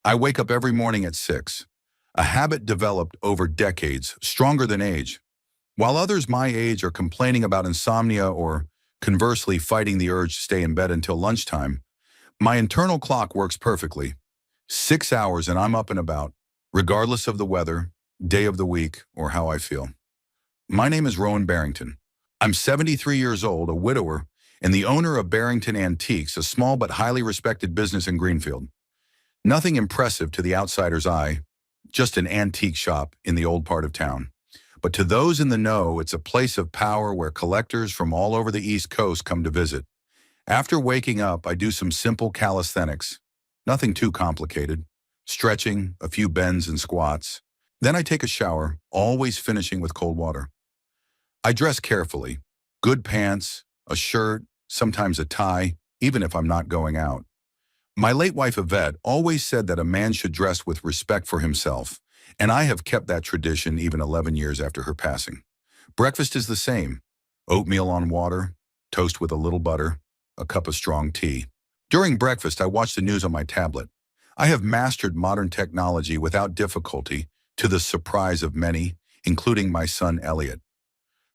I wake up every morning at 6, a habit developed over decades, stronger than age. While others my age are complaining about insomnia or, conversely, fighting the urge to stay in bed until lunchtime, my internal clock works perfectly. 6 hours and I'm up and about, regardless of the weather, day of the week, or how I feel. My name is Rowan Barrington. I'm 73 years old, a widower, and the owner of Barrington Antiques, a small but highly respected business in Greenfield. Nothing impressive to the outsider's eye, just an antique shop in the old part of town. But to those in the know, it's a place of power where collectors from all over the East Coast come to visit. After waking up, I do some simple calisthenics, nothing too complicated, stretching, a few bends and squats. Then I take a shower, always finishing with cold water. I dress carefully, good pants, a shirt, sometimes a tie, even if I'm not going out. My late wife Yvette always said that a man should dress with respect for himself, and I have kept that tradition even 11 years after her passing. Breakfast is the same: oatmeal on water, toast with a little butter, a cup of strong tea. During breakfast, I watch the news on my tablet. I have mastered modern technology without difficulty, to the surprise of many, including my son Elliot.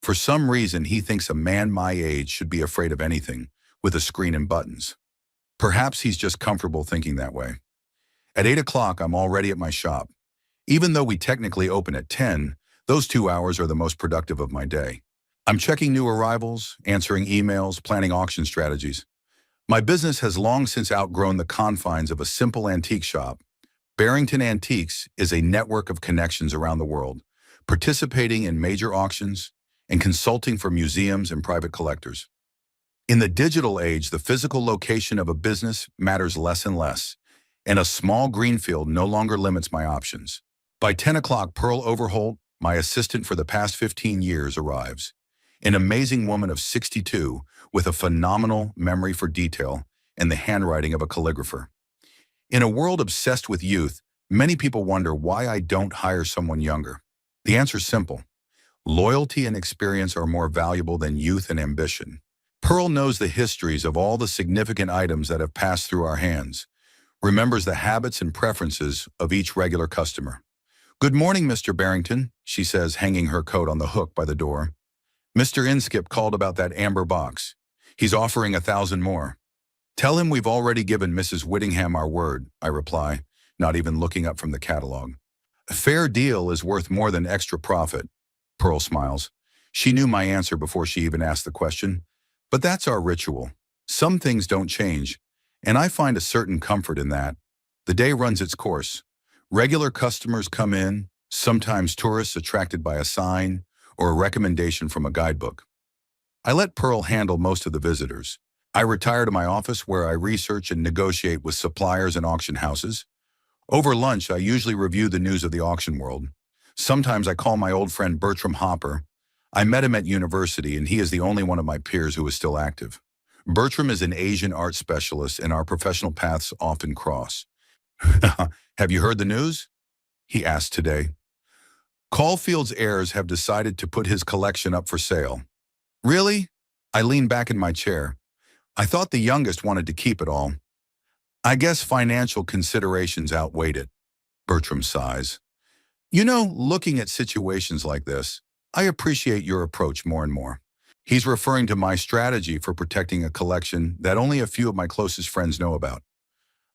For some reason, he thinks a man my age should be afraid of anything with a screen and buttons. Perhaps he's just comfortable thinking that way. At 8 o'clock, I'm already at my shop. Even though we technically open at 10, those 2 hours are the most productive of my day. I'm checking new arrivals, answering emails, planning auction strategies. My business has long since outgrown the confines of a simple antique shop. Barrington Antiques is a network of connections around the world, participating in major auctions and consulting for museums and private collectors. In the digital age, the physical location of a business matters less and less, and a small greenfield no longer limits my options. By 10 o'clock, Pearl Overholt, my assistant for the past 15 years, arrives. An amazing woman of 62 with a phenomenal memory for detail and the handwriting of a calligrapher. In a world obsessed with youth, many people wonder why I don't hire someone younger. The answer's simple. Loyalty and experience are more valuable than youth and ambition. Pearl knows the histories of all the significant items that have passed through our hands, remembers the habits and preferences of each regular customer. "Good morning, Mr. Barrington," she says, hanging her coat on the hook by the door. "Mr. Inskip called about that amber box. He's offering 1,000 more. Tell him we've already given Mrs. Whittingham our word," I reply, not even looking up from the catalog. "A fair deal is worth more than extra profit," Pearl smiles. She knew my answer before she even asked the question. But that's our ritual. Some things don't change, and I find a certain comfort in that. The day runs its course. Regular customers come in, sometimes tourists attracted by a sign or a recommendation from a guidebook. I let Pearl handle most of the visitors. I retire to my office where I research and negotiate with suppliers and auction houses. Over lunch, I usually review the news of the auction world. Sometimes I call my old friend Bertram Hopper. I met him at university, and he is the only one of my peers who is still active. Bertram is an Asian art specialist, and our professional paths often cross. "Have you heard the news?" he asked today. "Caulfield's heirs have decided to put his collection up for sale." "Really?" I lean back in my chair. "I thought the youngest wanted to keep it all." "I guess financial considerations outweighed it," Bertram sighs. "You know, looking at situations like this, I appreciate your approach more and more." He's referring to my strategy for protecting a collection that only a few of my closest friends know about.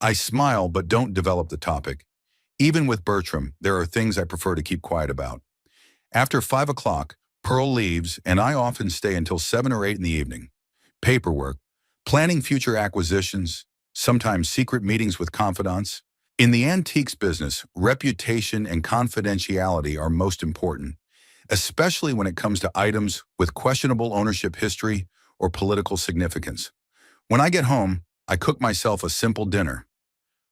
I smile but don't develop the topic. Even with Bertram, there are things I prefer to keep quiet about. After 5 o'clock, Pearl leaves, and I often stay until 7 or 8 in the evening. Paperwork, planning future acquisitions, sometimes secret meetings with confidants. In the antiques business, reputation and confidentiality are most important, especially when it comes to items with questionable ownership history or political significance. When I get home, I cook myself a simple dinner.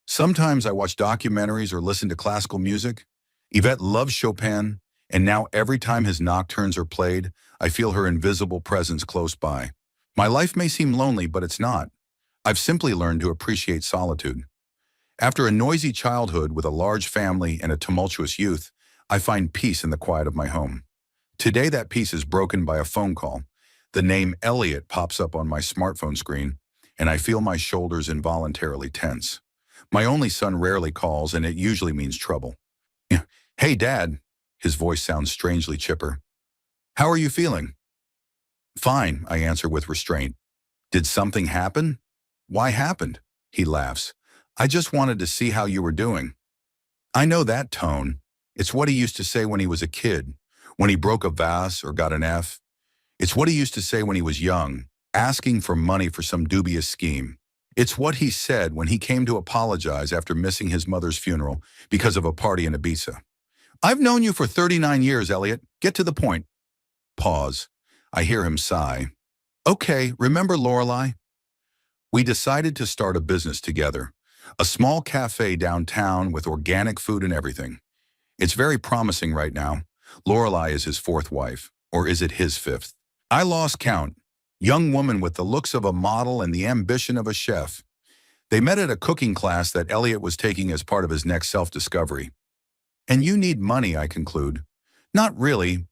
Sometimes I watch documentaries or listen to classical music. Yvette loves Chopin, and now every time his nocturnes are played, I feel her invisible presence close by. My life may seem lonely, but it's not. I've simply learned to appreciate solitude. After a noisy childhood with a large family and a tumultuous youth, I find peace in the quiet of my home. Today that peace is broken by a phone call. The name Elliot pops up on my smartphone screen, and I feel my shoulders involuntarily tense. My only son rarely calls, and it usually means trouble. Yeah. Hey, Dad. His voice sounds strangely chipper. How are you feeling? Fine, I answer with restraint. Did something happen? Why happened? He laughs. I just wanted to see how you were doing. I know that tone. It's what he used to say when he was a kid, when he broke a vase or got an F. It's what he used to say when he was young, asking for money for some dubious scheme. It's what he said when he came to apologize after missing his mother's funeral because of a party in Ibiza. I've known you for 39 years, Elliot. Get to the point. Pause. I hear him sigh. Okay, remember Lorelei? We decided to start a business together. A small cafe downtown with organic food and everything. It's very promising right now. Lorelei is his fourth wife, or is it his fifth? I lost count. Young woman with the looks of a model and the ambition of a chef. They met at a cooking class that Elliot was taking as part of his next self-discovery. And you need money, I conclude. Not really.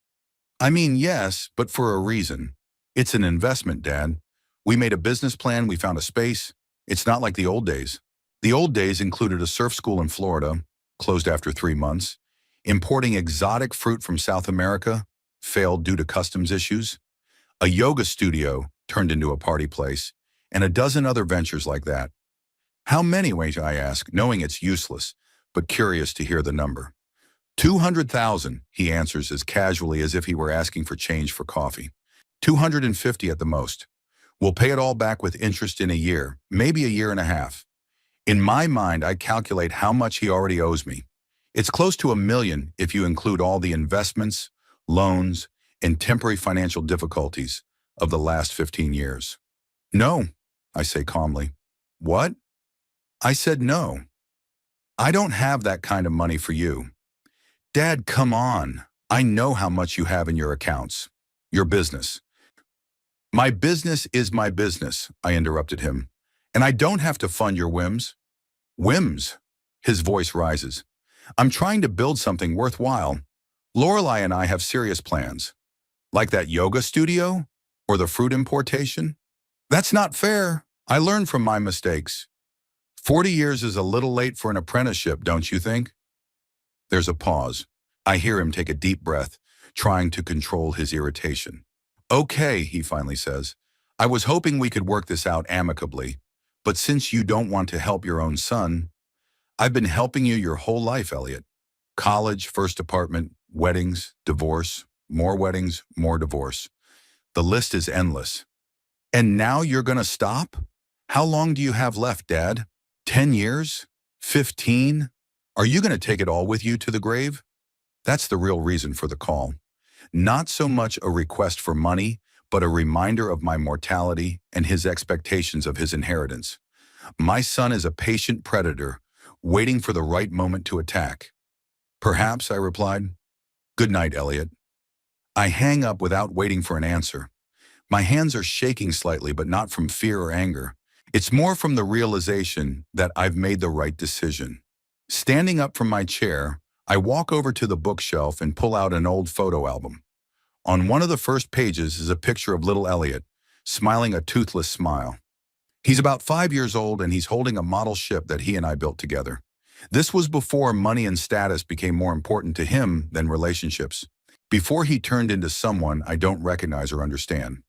I mean, yes, but for a reason. It's an investment, Dad. We made a business plan, we found a space. It's not like the old days. The old days included a surf school in Florida, closed after 3 months, importing exotic fruit from South America, failed due to customs issues, a yoga studio turned into a party place, and a dozen other ventures like that. How many, wait, I ask, knowing it's useless, but curious to hear the number. 200,000, he answers as casually as if he were asking for change for coffee. 250 at the most. We'll pay it all back with interest in a year, maybe a year and a half. In my mind, I calculate how much he already owes me. It's close to $1 million if you include all the investments, loans, and temporary financial difficulties of the last 15 years. No, I say calmly. What? I said no. I don't have that kind of money for you. Dad, come on. I know how much you have in your accounts. Your business. My business is my business, I interrupted him. And I don't have to fund your whims. Whims? His voice rises. I'm trying to build something worthwhile. Lorelei and I have serious plans. Like that yoga studio? Or the fruit importation? That's not fair. I learned from my mistakes. 40 years is a little late for an apprenticeship, don't you think? There's a pause. I hear him take a deep breath, trying to control his irritation. Okay, he finally says. I was hoping we could work this out amicably, but since you don't want to help your own son, I've been helping you your whole life, Elliot. College, first apartment, weddings, divorce, more divorce. The list is endless. And now you're gonna stop? How long do you have left, Dad? 10 years? 15? Are you gonna take it all with you to the grave? That's the real reason for the call. Not so much a request for money, but a reminder of my mortality and his expectations of his inheritance. My son is a patient predator, waiting for the right moment to attack. Perhaps, I replied. Good night, Elliot. I hang up without waiting for an answer. My hands are shaking slightly, but not from fear or anger. It's more from the realization that I've made the right decision. Standing up from my chair, I walk over to the bookshelf and pull out an old photo album. On one of the first pages is a picture of little Elliot, smiling a toothless smile. He's about 5 years old and he's holding a model ship that he and I built together. This was before money and status became more important to him than relationships. Before he turned into someone I don't recognize or understand.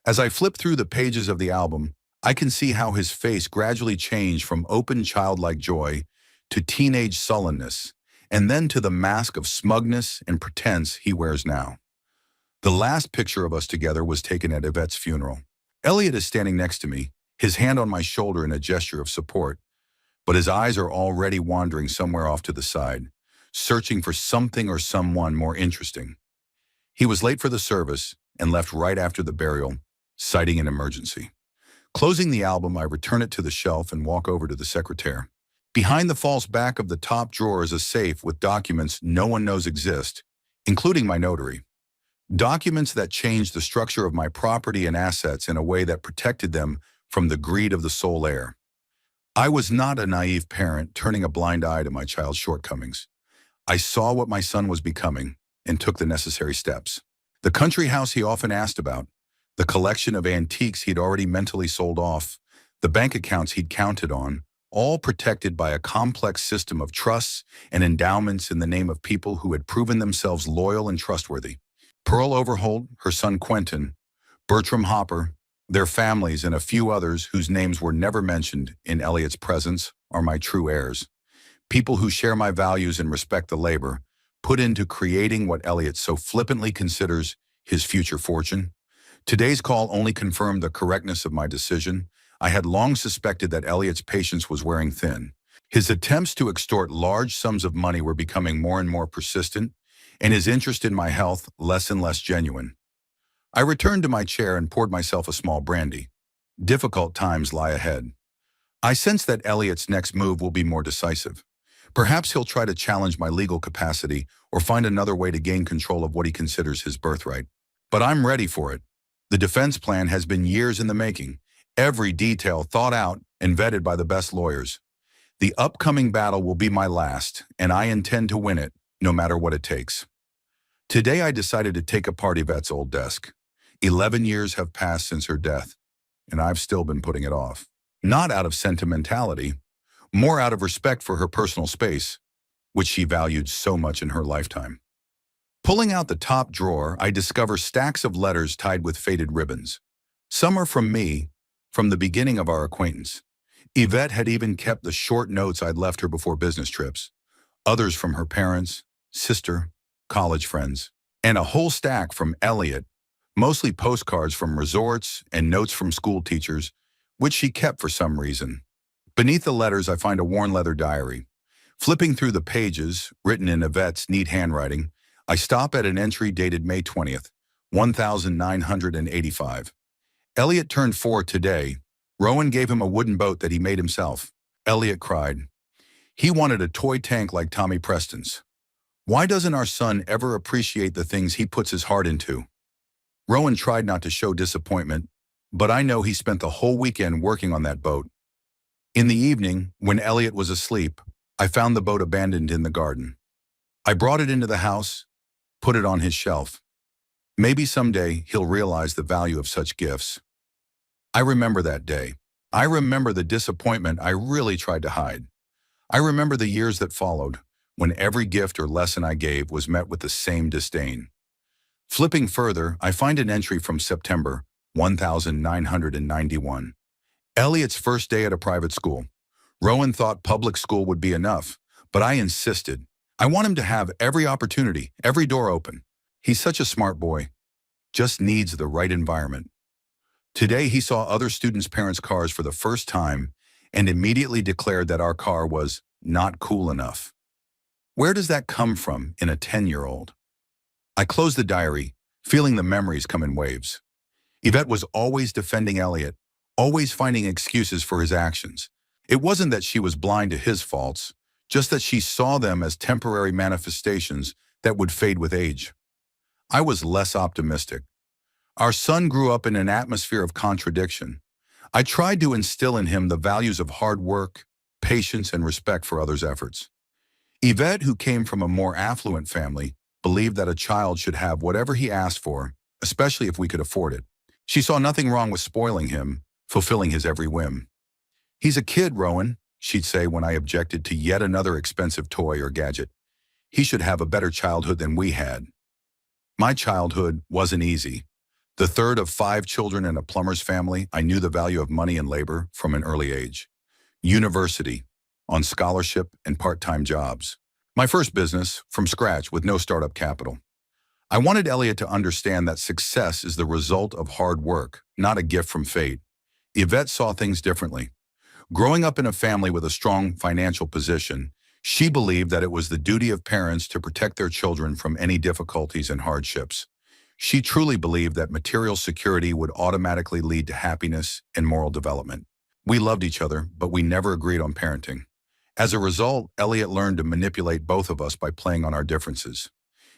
As I flip through the pages of the album, I can see how his face gradually changed from open childlike joy to teenage sullenness, and then to the mask of smugness and pretense he wears now. The last picture of us together was taken at Yvette's funeral. Elliot is standing next to me, his hand on my shoulder in a gesture of support, but his eyes are already wandering somewhere off to the side, searching for something or someone more interesting. He was late for the service and left right after the burial, citing an emergency. Closing the album, I return it to the shelf and walk over to the secretary. Behind the false back of the top drawer is a safe with documents no one knows exist, including my notary. Documents that changed the structure of my property and assets in a way that protected them from the greed of the sole heir. I was not a naive parent turning a blind eye to my child's shortcomings. I saw what my son was becoming and took the necessary steps. The country house he often asked about, the collection of antiques he'd already mentally sold off, the bank accounts he'd counted on, all protected by a complex system of trusts and endowments in the name of people who had proven themselves loyal and trustworthy. Pearl Overholt, her son Quentin, Bertram Hopper, their families, and a few others whose names were never mentioned in Elliot's presence are my true heirs. People who share my values and respect the labor put into creating what Elliot so flippantly considers his future fortune. Today's call only confirmed the correctness of my decision. I had long suspected that Elliot's patience was wearing thin. His attempts to extort large sums of money were becoming more and more persistent, and his interest in my health less and less genuine. I returned to my chair and poured myself a small brandy. Difficult times lie ahead. I sense that Elliot's next move will be more decisive. Perhaps he'll try to challenge my legal capacity or find another way to gain control of what he considers his birthright. But I'm ready for it. The defense plan has been years in the making, every detail thought out and vetted by the best lawyers. The upcoming battle will be my last, and I intend to win it, no matter what it takes. Today I decided to take apart Yvette's old desk. 11 years have passed since her death, and I've still been putting it off. Not out of sentimentality, more out of respect for her personal space, which she valued so much in her lifetime. Pulling out the top drawer, I discover stacks of letters tied with faded ribbons. Some are from me, from the beginning of our acquaintance. Yvette had even kept the short notes I'd left her before business trips. Others from her parents, sister, college friends, and a whole stack from Elliot, mostly postcards from resorts and notes from school teachers, which she kept for some reason. Beneath the letters, I find a worn leather diary. Flipping through the pages, written in Yvette's neat handwriting, I stop at an entry dated May 20th, 1985. Elliot turned 4 today. Rowan gave him a wooden boat that he made himself. Elliot cried. He wanted a toy tank like Tommy Preston's. Why doesn't our son ever appreciate the things he puts his heart into? Rowan tried not to show disappointment, but I know he spent the whole weekend working on that boat. In the evening, when Elliot was asleep, I found the boat abandoned in the garden. I brought it into the house, put it on his shelf. Maybe someday he'll realize the value of such gifts. I remember that day. I remember the disappointment I really tried to hide. I remember the years that followed, when every gift or lesson I gave was met with the same disdain. Flipping further, I find an entry from September 1991. Elliot's first day at a private school. Rowan thought public school would be enough, but I insisted. I want him to have every opportunity, every door open. He's such a smart boy, just needs the right environment. Today he saw other students' parents' cars for the first time and immediately declared that our car was not cool enough. Where does that come from in a 10-year-old? I closed the diary, feeling the memories come in waves. Yvette was always defending Elliot, always finding excuses for his actions. It wasn't that she was blind to his faults, just that she saw them as temporary manifestations that would fade with age. I was less optimistic. Our son grew up in an atmosphere of contradiction. I tried to instill in him the values of hard work, patience, and respect for others' efforts. Yvette, who came from a more affluent family, believed that a child should have whatever he asked for, especially if we could afford it. She saw nothing wrong with spoiling him, fulfilling his every whim. He's a kid, Rowan, she'd say when I objected to yet another expensive toy or gadget. He should have a better childhood than we had. My childhood wasn't easy. The third of 5 children in a plumber's family, I knew the value of money and labor from an early age. University, on scholarship and part-time jobs. My first business, from scratch with no startup capital. I wanted Elliot to understand that success is the result of hard work, not a gift from fate. Yvette saw things differently. Growing up in a family with a strong financial position, she believed that it was the duty of parents to protect their children from any difficulties and hardships. She truly believed that material security would automatically lead to happiness and moral development. We loved each other, but we never agreed on parenting. As a result, Elliot learned to manipulate both of us by playing on our differences.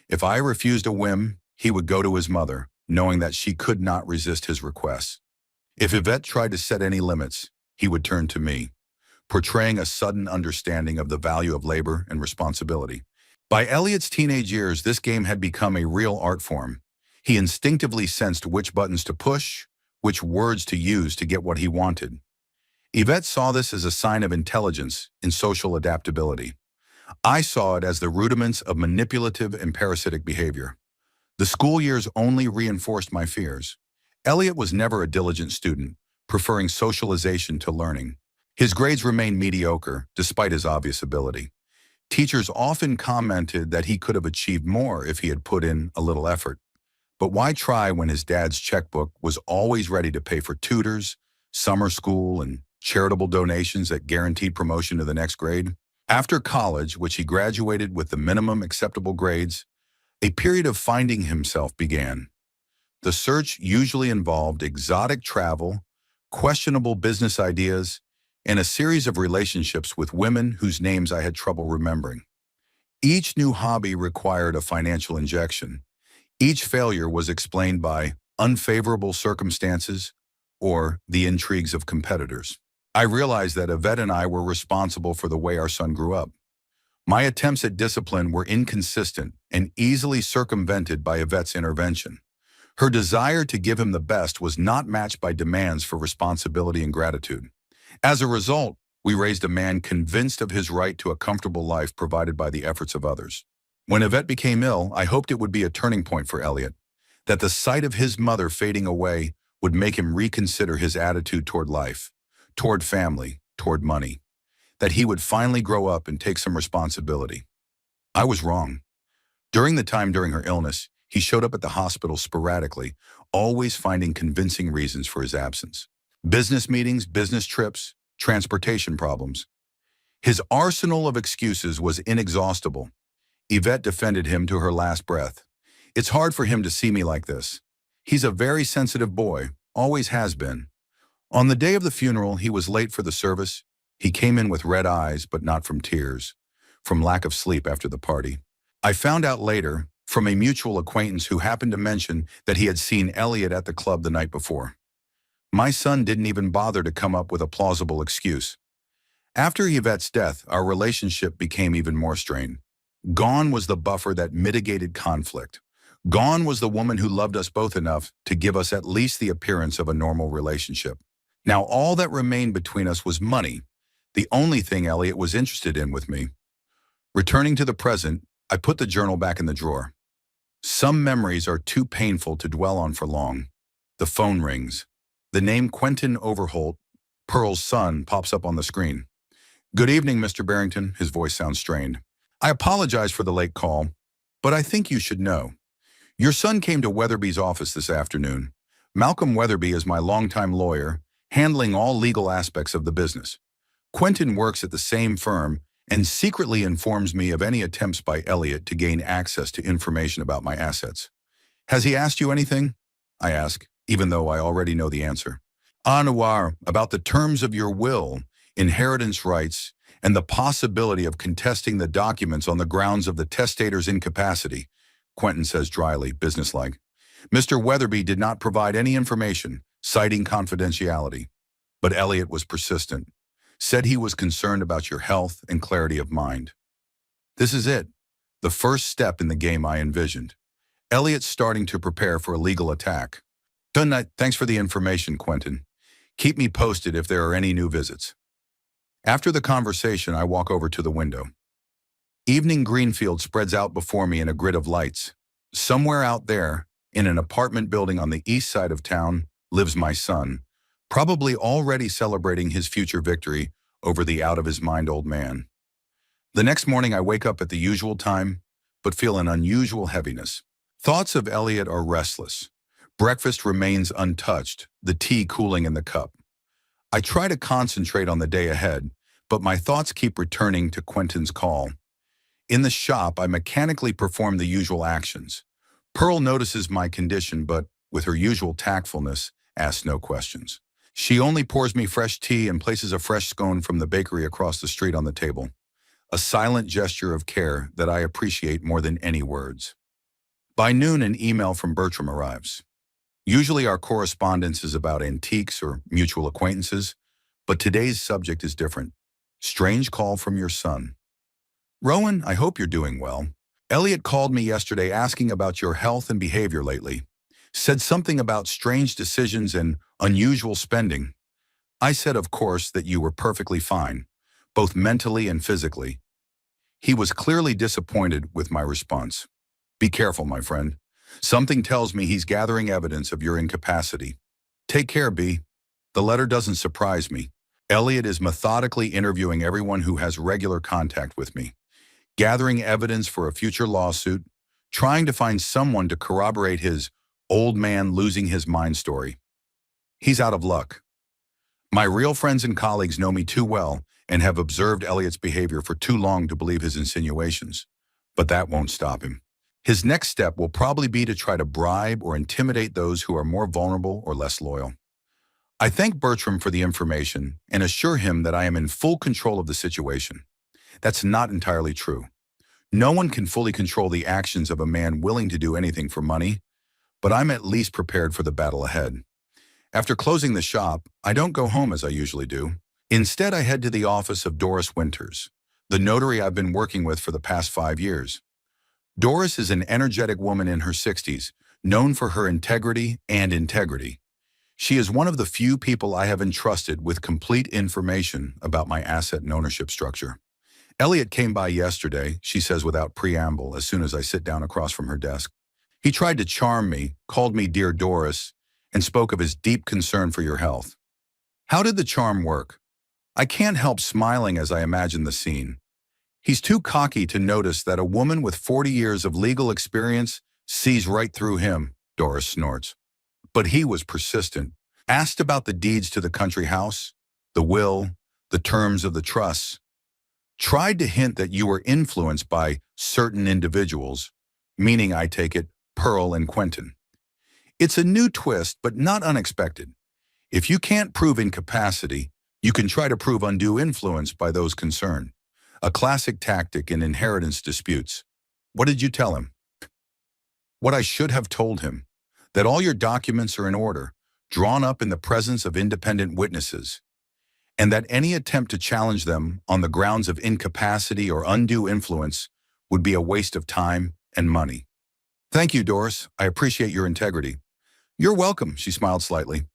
If I refused a whim, he would go to his mother, knowing that she could not resist his requests. If Yvette tried to set any limits, he would turn to me, portraying a sudden understanding of the value of labor and responsibility. By Elliot's teenage years, this game had become a real art form. He instinctively sensed which buttons to push, which words to use to get what he wanted. Yvette saw this as a sign of intelligence in social adaptability. I saw it as the rudiments of manipulative and parasitic behavior. The school years only reinforced my fears. Elliot was never a diligent student, preferring socialization to learning. His grades remained mediocre, despite his obvious ability. Teachers often commented that he could have achieved more if he had put in a little effort. But why try when his dad's checkbook was always ready to pay for tutors, summer school, and charitable donations that guaranteed promotion to the next grade? After college, which he graduated with the minimum acceptable grades, a period of finding himself began. The search usually involved exotic travel, questionable business ideas, and a series of relationships with women whose names I had trouble remembering. Each new hobby required a financial injection. Each failure was explained by unfavorable circumstances or the intrigues of competitors. I realized that Yvette and I were responsible for the way our son grew up. My attempts at discipline were inconsistent and easily circumvented by Yvette's intervention. Her desire to give him the best was not matched by demands for responsibility and gratitude. As a result, we raised a man convinced of his right to a comfortable life provided by the efforts of others. When Yvette became ill, I hoped it would be a turning point for Elliot, that the sight of his mother fading away would make him reconsider his attitude toward life, toward family, toward money, that he would finally grow up and take some responsibility. I was wrong. During her illness, he showed up at the hospital sporadically, always finding convincing reasons for his absence. Business meetings, business trips, transportation problems. His arsenal of excuses was inexhaustible. Yvette defended him to her last breath. It's hard for him to see me like this. He's a very sensitive boy, always has been. On the day of the funeral, he was late for the service. He came in with red eyes, but not from tears, from lack of sleep after the party. I found out later, from a mutual acquaintance who happened to mention that he had seen Elliot at the club the night before. My son didn't even bother to come up with a plausible excuse. After Yvette's death, our relationship became even more strained. Gone was the buffer that mitigated conflict. Gone was the woman who loved us both enough to give us at least the appearance of a normal relationship. Now all that remained between us was money, the only thing Elliot was interested in with me. Returning to the present, I put the journal back in the drawer. Some memories are too painful to dwell on for long. The phone rings. The name Quentin Overholt, Pearl's son, pops up on the screen. "Good evening, Mr. Barrington." His voice sounds strained. "I apologize for the late call, but I think you should know. Your son came to Weatherby's office this afternoon. Malcolm Weatherby is my longtime lawyer, handling all legal aspects of the business. Quentin works at the same firm and secretly informs me of any attempts by Elliot to gain access to information about my assets. Has he asked you anything?" I ask, even though I already know the answer. "Anwar, about the terms of your will, inheritance rights, and the possibility of contesting the documents on the grounds of the testator's incapacity," Quentin says dryly, businesslike. "Mr. Weatherby did not provide any information, citing confidentiality. But Elliot was persistent, said he was concerned about your health and clarity of mind. This is it, the first step in the game I envisioned. Elliot's starting to prepare for a legal attack. Good night. Thanks for the information, Quentin. Keep me posted if there are any new visits." After the conversation, I walk over to the window. Evening Greenfield spreads out before me in a grid of lights. Somewhere out there, in an apartment building on the east side of town, lives my son, probably already celebrating his future victory over the out-of-his-mind old man. The next morning I wake up at the usual time, but feel an unusual heaviness. Thoughts of Elliot are restless. Breakfast remains untouched, the tea cooling in the cup. I try to concentrate on the day ahead, but my thoughts keep returning to Quentin's call. In the shop, I mechanically perform the usual actions. Pearl notices my condition, but, with her usual tactfulness, asks no questions. She only pours me fresh tea and places a fresh scone from the bakery across the street on the table. A silent gesture of care that I appreciate more than any words. By noon, an email from Bertram arrives. Usually our correspondence is about antiques or mutual acquaintances, but today's subject is different. Strange call from your son. "Rowan, I hope you're doing well. Elliot called me yesterday asking about your health and behavior lately. Said something about strange decisions and unusual spending. I said, of course, that you were perfectly fine, both mentally and physically. He was clearly disappointed with my response. Be careful, my friend. Something tells me he's gathering evidence of your incapacity. Take care, B. The letter doesn't surprise me. Elliot is methodically interviewing everyone who has regular contact with me, gathering evidence for a future lawsuit, trying to find someone to corroborate his old man losing his mind story. He's out of luck. My real friends and colleagues know me too well and have observed Elliot's behavior for too long to believe his insinuations. But that won't stop him. His next step will probably be to try to bribe or intimidate those who are more vulnerable or less loyal. I thank Bertram for the information and assure him that I am in full control of the situation. That's not entirely true. No one can fully control the actions of a man willing to do anything for money, but I'm at least prepared for the battle ahead. After closing the shop, I don't go home as I usually do. Instead, I head to the office of Doris Winters, the notary I've been working with for the past 5 years. Doris is an energetic woman in her 60s, known for her integrity and integrity. She is one of the few people I have entrusted with complete information about my asset and ownership structure. Elliot came by yesterday, she says without preamble, as soon as I sit down across from her desk. He tried to charm me, called me Dear Doris, and spoke of his deep concern for your health. How did the charm work? I can't help smiling as I imagine the scene. He's too cocky to notice that a woman with 40 years of legal experience sees right through him, Doris snorts. But he was persistent, asked about the deeds to the country house, the will, the terms of the trusts, tried to hint that you were influenced by certain individuals, meaning, I take it, Pearl and Quentin. It's a new twist, but not unexpected. If you can't prove incapacity, you can try to prove undue influence by those concerned. A classic tactic in inheritance disputes. What did you tell him? What I should have told him. That all your documents are in order, drawn up in the presence of independent witnesses, and that any attempt to challenge them on the grounds of incapacity or undue influence would be a waste of time and money. Thank you, Doris. I appreciate your integrity. You're welcome, she smiled slightly.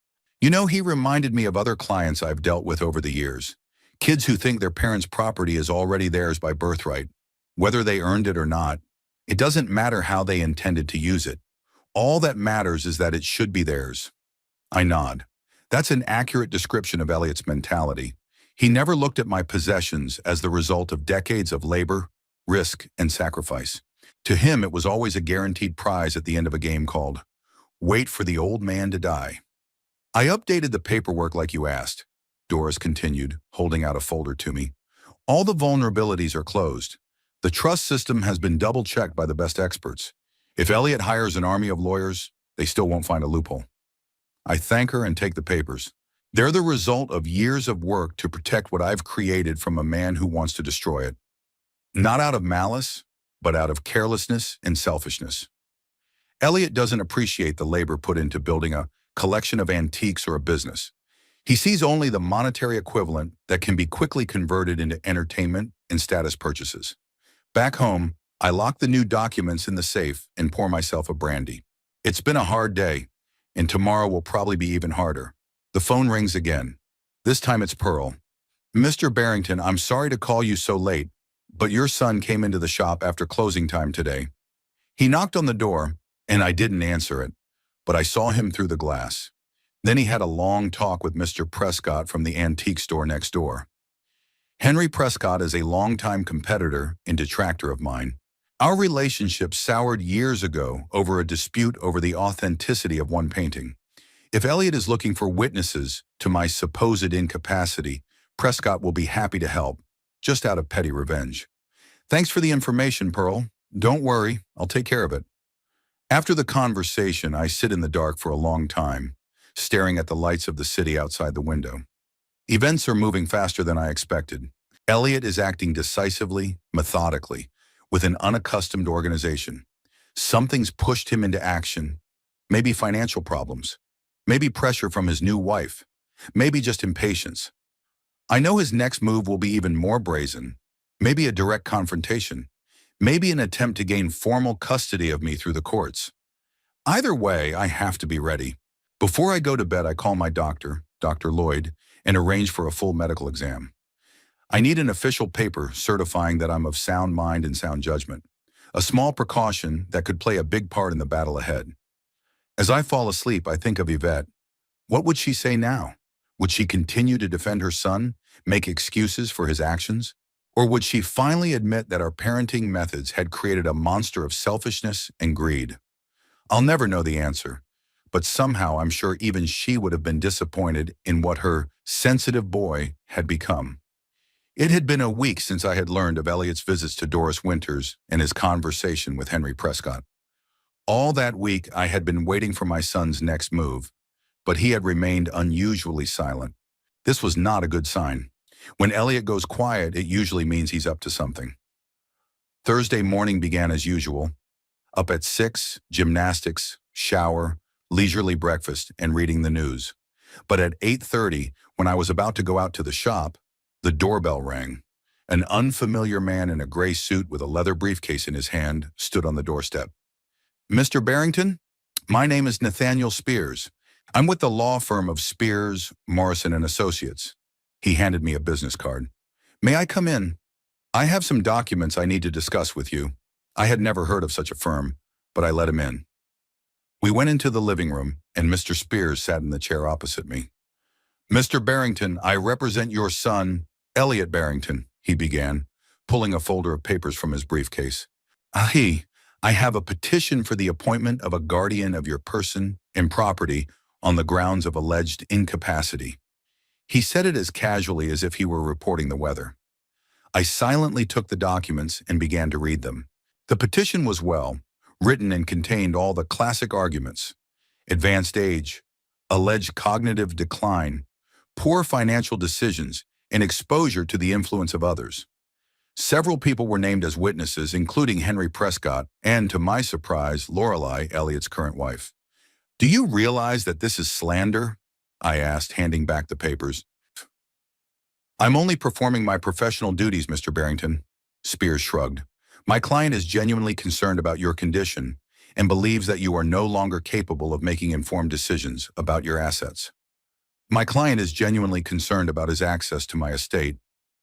You know, he reminded me of other clients I've dealt with over the years. Kids who think their parents' property is already theirs by birthright. Whether they earned it or not, it doesn't matter how they intended to use it. All that matters is that it should be theirs. I nod. That's an accurate description of Elliot's mentality. He never looked at my possessions as the result of decades of labor, risk, and sacrifice. To him, it was always a guaranteed prize at the end of a game called Wait for the Old Man to Die. I updated the paperwork like you asked, Doris continued, holding out a folder to me. All the vulnerabilities are closed. The trust system has been double-checked by the best experts. If Elliot hires an army of lawyers, they still won't find a loophole. I thank her and take the papers. They're the result of years of work to protect what I've created from a man who wants to destroy it. Not out of malice, but out of carelessness and selfishness. Elliot doesn't appreciate the labor put into building a collection of antiques or a business. He sees only the monetary equivalent that can be quickly converted into entertainment and status purchases. Back home, I lock the new documents in the safe and pour myself a brandy. It's been a hard day, and tomorrow will probably be even harder. The phone rings again. This time it's Pearl. Mr. Barrington, I'm sorry to call you so late, but your son came into the shop after closing time today. He knocked on the door, and I didn't answer it, but I saw him through the glass. Then he had a long talk with Mr. Prescott from the antique store next door. Henry Prescott is a longtime competitor and detractor of mine. Our relationship soured years ago over a dispute over the authenticity of one painting. If Elliot is looking for witnesses to my supposed incapacity, Prescott will be happy to help, just out of petty revenge. Thanks for the information, Pearl. Don't worry, I'll take care of it. After the conversation, I sit in the dark for a long time, staring at the lights of the city outside the window. Events are moving faster than I expected. Elliot is acting decisively, methodically, with an unaccustomed organization. Something's pushed him into action. Maybe financial problems. Maybe pressure from his new wife. Maybe just impatience. I know his next move will be even more brazen. Maybe a direct confrontation. Maybe an attempt to gain formal custody of me through the courts. Either way, I have to be ready. Before I go to bed, I call my doctor, Dr. Lloyd, and arrange for a full medical exam. I need an official paper certifying that I'm of sound mind and sound judgment, a small precaution that could play a big part in the battle ahead. As I fall asleep, I think of Yvette. What would she say now? Would she continue to defend her son, make excuses for his actions? Or would she finally admit that our parenting methods had created a monster of selfishness and greed? I'll never know the answer, but somehow I'm sure even she would have been disappointed in what her sensitive boy had become. It had been a week since I had learned of Elliot's visits to Doris Winters and his conversation with Henry Prescott. All that week I had been waiting for my son's next move, but he had remained unusually silent. This was not a good sign. When Elliot goes quiet, it usually means he's up to something. Thursday morning began as usual. Up at 6, gymnastics, shower, leisurely breakfast, and reading the news. But at 8:30, when I was about to go out to the shop, the doorbell rang. An unfamiliar man in a gray suit with a leather briefcase in his hand stood on the doorstep. "Mr. Barrington, my name is Nathaniel Spears. I'm with the law firm of Spears, Morrison and Associates." He handed me a business card. "May I come in? I have some documents I need to discuss with you." I had never heard of such a firm, but I let him in. We went into the living room, and Mr. Spears sat in the chair opposite me. "Mr. Barrington, I represent your son, Elliot Barrington," he began, pulling a folder of papers from his briefcase. I have a petition for the appointment of a guardian of your person and property on the grounds of alleged incapacity." He said it as casually as if he were reporting the weather. I silently took the documents and began to read them. The petition was well written and contained all the classic arguments: advanced age, alleged cognitive decline, poor financial decisions, and exposure to the influence of others. Several people were named as witnesses, including Henry Prescott and, to my surprise, Lorelei, Elliot's current wife. "Do you realize that this is slander?" I asked, handing back the papers. "I'm only performing my professional duties, Mr. Barrington," Spears shrugged. "My client is genuinely concerned about your condition and believes that you are no longer capable of making informed decisions about your assets." "My client is genuinely concerned about his access to my estate,"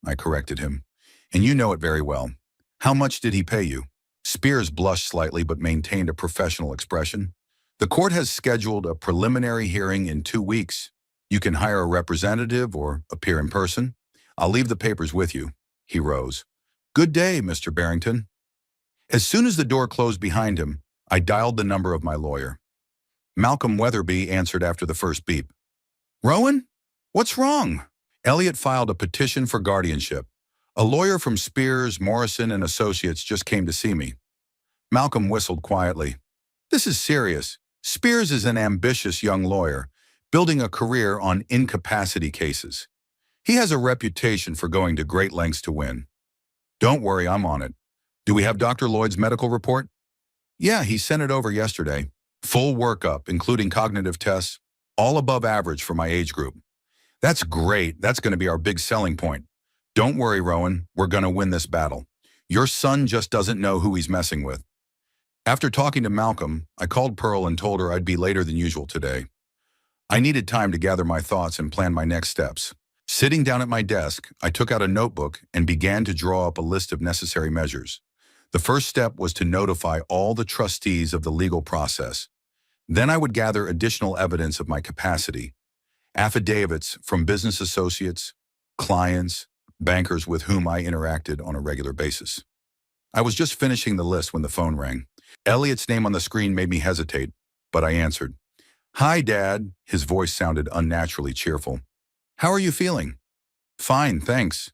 I corrected him. "And you know it very well. How much did he pay you?" Spears blushed slightly but maintained a professional expression. "The court has scheduled a preliminary hearing in 2 weeks. You can hire a representative or appear in person. I'll leave the papers with you." He rose. "Good day, Mr. Barrington." As soon as the door closed behind him, I dialed the number of my lawyer. Malcolm Weatherby answered after the first beep. "Rowan? What's wrong?" "Elliot filed a petition for guardianship. A lawyer from Spears, Morrison and Associates just came to see me." Malcolm whistled quietly. "This is serious. Spears is an ambitious young lawyer, building a career on incapacity cases. He has a reputation for going to great lengths to win." "Don't worry, I'm on it. Do we have Dr. Lloyd's medical report?" "Yeah, he sent it over yesterday. Full workup, including cognitive tests, all above average for my age group." "That's great. That's going to be our big selling point. Don't worry, Rowan. We're going to win this battle. Your son just doesn't know who he's messing with." After talking to Malcolm, I called Pearl and told her I'd be later than usual today. I needed time to gather my thoughts and plan my next steps. Sitting down at my desk, I took out a notebook and began to draw up a list of necessary measures. The first step was to notify all the trustees of the legal process. Then I would gather additional evidence of my capacity: affidavits from business associates, clients, bankers with whom I interacted on a regular basis. I was just finishing the list when the phone rang. Elliot's name on the screen made me hesitate, but I answered. "Hi, Dad." His voice sounded unnaturally cheerful. "How are you feeling?" "Fine, thanks.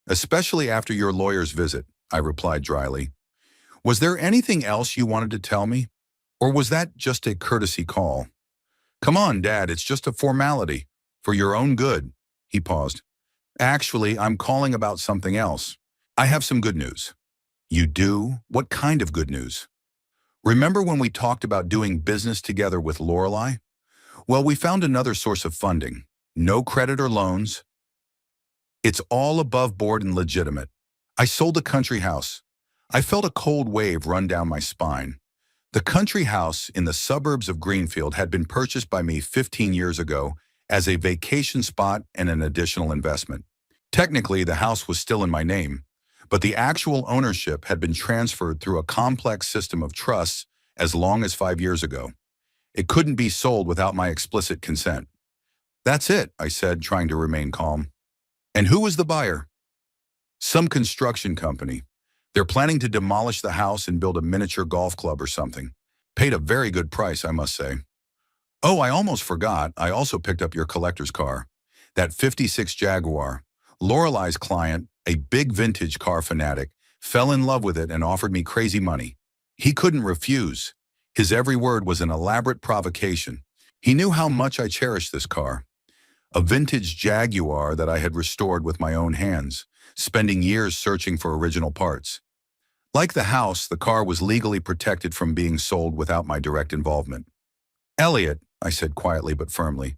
Especially after your lawyer's visit," I replied dryly. "Was there anything else you wanted to tell me? Or was that just a courtesy call?" "Come on, Dad, it's just a formality. For your own good." He paused. "Actually, I'm calling about something else. I have some good news." "You do? What kind of good news?" "Remember when we talked about doing business together with Lorelei? Well, we found another source of funding. No credit or loans. It's all above board and legitimate. I sold the country house. I felt a cold wave run down my spine. The country house in the suburbs of Greenfield had been purchased by me 15 years ago as a vacation spot and an additional investment. Technically, the house was still in my name, but the actual ownership had been transferred through a complex system of trusts as long as 5 years ago. It couldn't be sold without my explicit consent. That's it, I said, trying to remain calm. And who was the buyer? Some construction company. They're planning to demolish the house and build a miniature golf club or something. Paid a very good price, I must say. Oh, I almost forgot, I also picked up your collector's car. That '56 Jaguar. Lorelei's client, a big vintage car fanatic, fell in love with it and offered me crazy money. He couldn't refuse. His every word was an elaborate provocation. He knew how much I cherished this car. A vintage Jaguar that I had restored with my own hands, spending years searching for original parts. Like the house, the car was legally protected from being sold without my direct involvement. Elliot, I said quietly but firmly,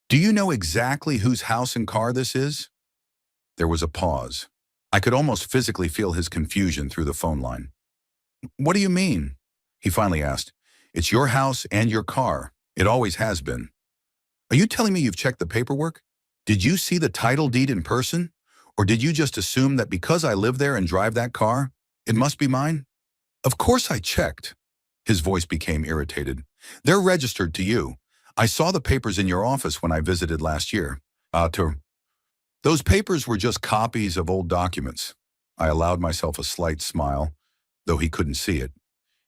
do you know exactly whose house and car this is? There was a pause. I could almost physically feel his confusion through the phone line. What do you mean? He finally asked. It's your house and your car. It always has been. Are you telling me you've checked the paperwork? Did you see the title deed in person? Or did you just assume that because I live there and drive that car, it must be mine? Of course I checked. His voice became irritated. They're registered to you. I saw the papers in your office when I visited last year. Those papers were just copies of old documents. I allowed myself a slight smile, though he couldn't see it.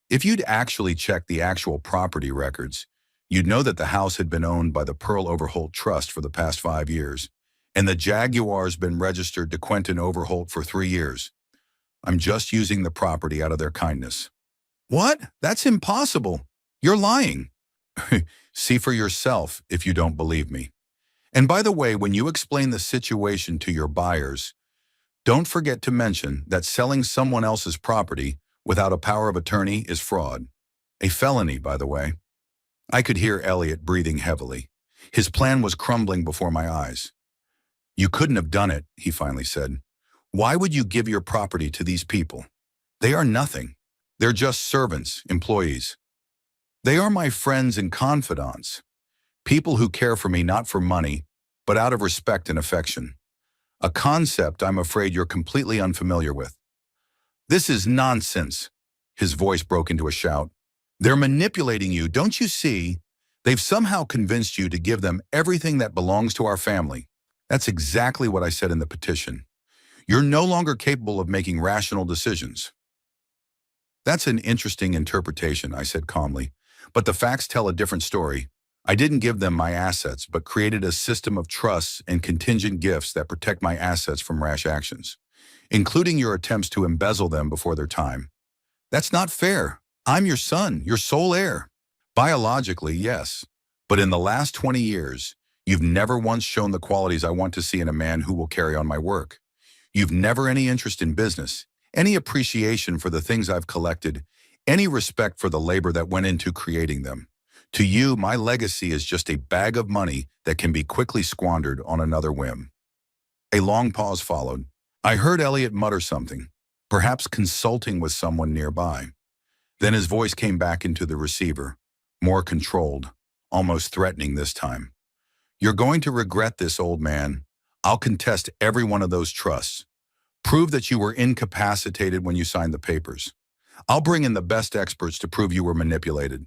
If you'd actually checked the actual property records, you'd know that the house had been owned by the Pearl Overholt Trust for the past 5 years, and the Jaguar's been registered to Quentin Overholt for 3 years. I'm just using the property out of their kindness. What? That's impossible. You're lying. See for yourself if you don't believe me. And by the way, when you explain the situation to your buyers, don't forget to mention that selling someone else's property without a power of attorney is fraud. A felony, by the way. I could hear Elliot breathing heavily. His plan was crumbling before my eyes. You couldn't have done it, he finally said. Why would you give your property to these people? They are nothing. They're just servants, employees. They are my friends and confidants. People who care for me not for money, but out of respect and affection. A concept I'm afraid you're completely unfamiliar with. This is nonsense. His voice broke into a shout. They're manipulating you, don't you see? They've somehow convinced you to give them everything that belongs to our family. That's exactly what I said in the petition. You're no longer capable of making rational decisions. That's an interesting interpretation, I said calmly, but the facts tell a different story. I didn't give them my assets, but created a system of trusts and contingent gifts that protect my assets from rash actions, including your attempts to embezzle them before their time. That's not fair. I'm your son, your sole heir. Biologically, yes, but in the last 20 years, you've never once shown the qualities I want to see in a man who will carry on my work. You've never any interest in business, any appreciation for the things I've collected, any respect for the labor that went into creating them. To you, my legacy is just a bag of money that can be quickly squandered on another whim. A long pause followed. I heard Elliot mutter something, perhaps consulting with someone nearby. Then his voice came back into the receiver, more controlled, almost threatening this time. You're going to regret this, old man. I'll contest every one of those trusts. Prove that you were incapacitated when you signed the papers. I'll bring in the best experts to prove you were manipulated.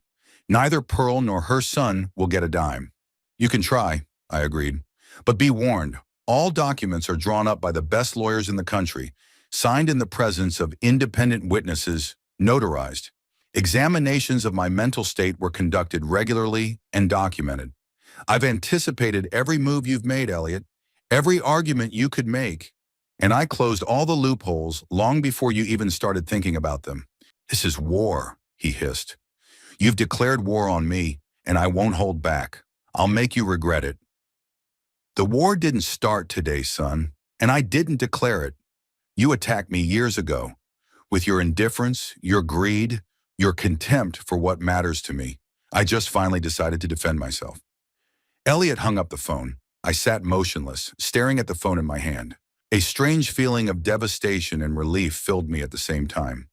Neither Pearl nor her son will get a dime. You can try, I agreed. But be warned, all documents are drawn up by the best lawyers in the country, signed in the presence of independent witnesses, notarized. Examinations of my mental state were conducted regularly and documented. I've anticipated every move you've made, Elliot, every argument you could make, and I closed all the loopholes long before you even started thinking about them. This is war, he hissed. You've declared war on me, and I won't hold back. I'll make you regret it. The war didn't start today, son, and I didn't declare it. You attacked me years ago, with your indifference, your greed, your contempt for what matters to me. I just finally decided to defend myself. Elliot hung up the phone. I sat motionless, staring at the phone in my hand. A strange feeling of devastation and relief filled me at the same time.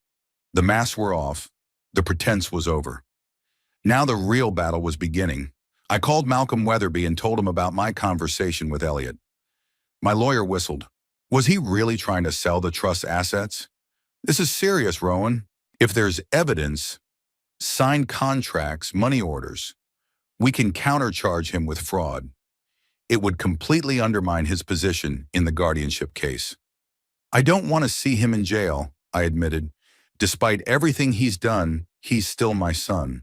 The masks were off. The pretense was over. Now the real battle was beginning. I called Malcolm Weatherby and told him about my conversation with Elliot. My lawyer whistled. Was he really trying to sell the trust's assets? This is serious, Rowan. If there's evidence, signed contracts, money orders, we can countercharge him with fraud. It would completely undermine his position in the guardianship case. I don't want to see him in jail, I admitted. Despite everything he's done, he's still my son.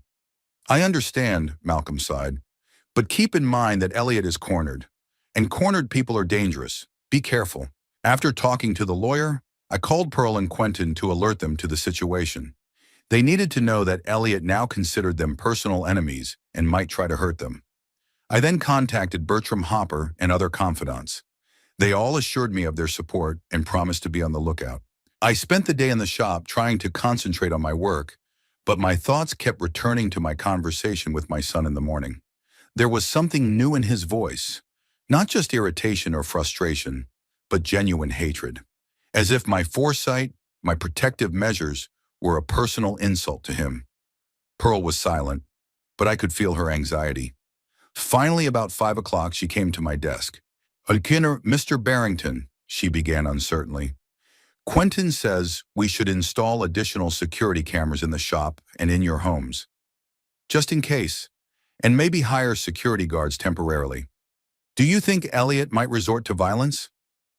I understand, Malcolm sighed. But keep in mind that Elliot is cornered. And cornered people are dangerous. Be careful. After talking to the lawyer, I called Pearl and Quentin to alert them to the situation. They needed to know that Elliot now considered them personal enemies and might try to hurt them. I then contacted Bertram Hopper and other confidants. They all assured me of their support and promised to be on the lookout. I spent the day in the shop trying to concentrate on my work, but my thoughts kept returning to my conversation with my son in the morning. There was something new in his voice, not just irritation or frustration, but genuine hatred, as if my foresight, my protective measures, were a personal insult to him. Pearl was silent, but I could feel her anxiety. Finally, about 5 o'clock, she came to my desk. Mr. Barrington, she began uncertainly. Quentin says we should install additional security cameras in the shop and in your homes, just in case, and maybe hire security guards temporarily. Do you think Elliot might resort to violence?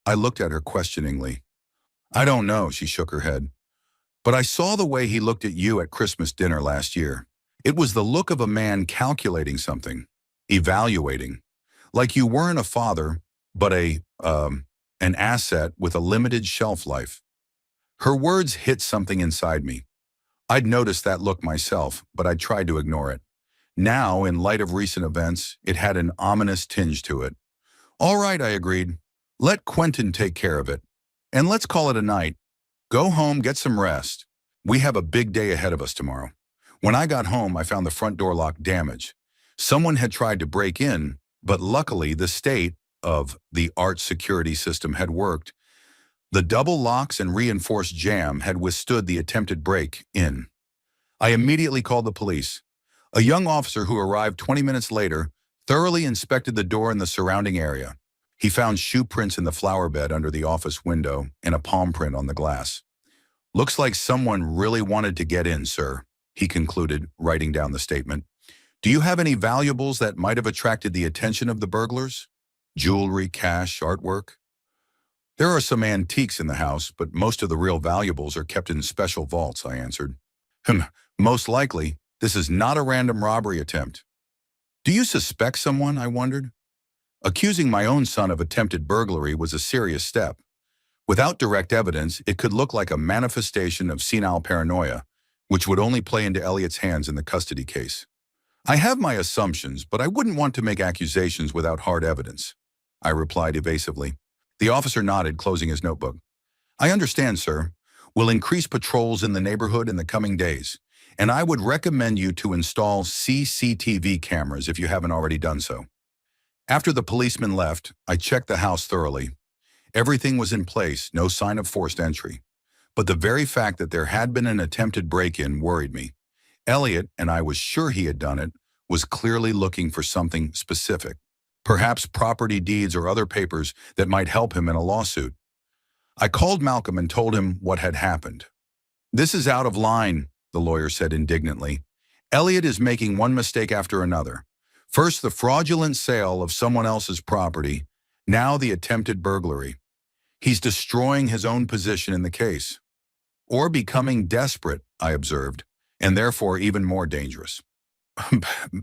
I looked at her questioningly. I don't know, she shook her head. But I saw the way he looked at you at Christmas dinner last year. It was the look of a man calculating something, evaluating, like you weren't a father, but an asset with a limited shelf life. Her words hit something inside me. I'd noticed that look myself, but I tried to ignore it. Now, in light of recent events, it had an ominous tinge to it. All right, I agreed. Let Quentin take care of it. And let's call it a night. Go home, get some rest. We have a big day ahead of us tomorrow. When I got home, I found the front door lock damaged. Someone had tried to break in, but luckily the state of the ART security system had worked. The double locks and reinforced jamb had withstood the attempted break-in. I immediately called the police. A young officer who arrived 20 minutes later thoroughly inspected the door and the surrounding area. He found shoe prints in the flower bed under the office window and a palm print on the glass. Looks like someone really wanted to get in, sir, he concluded, writing down the statement. Do you have any valuables that might have attracted the attention of the burglars? Jewelry, cash, artwork? There are some antiques in the house, but most of the real valuables are kept in special vaults, I answered. Most likely, this is not a random robbery attempt. Do you suspect someone, I wondered? Accusing my own son of attempted burglary was a serious step. Without direct evidence, it could look like a manifestation of senile paranoia, which would only play into Elliot's hands in the custody case. I have my assumptions, but I wouldn't want to make accusations without hard evidence, I replied evasively. The officer nodded, closing his notebook. I understand, sir. We'll increase patrols in the neighborhood in the coming days, and I would recommend you to install CCTV cameras if you haven't already done so. After the policeman left, I checked the house thoroughly. Everything was in place, no sign of forced entry. But the very fact that there had been an attempted break-in worried me. Elliot, and I was sure he had done it, was clearly looking for something specific. Perhaps property deeds or other papers that might help him in a lawsuit. I called Malcolm and told him what had happened. This is out of line, the lawyer said indignantly. Elliot is making one mistake after another. First, the fraudulent sale of someone else's property, now the attempted burglary. He's destroying his own position in the case. Or becoming desperate, I observed, and therefore even more dangerous.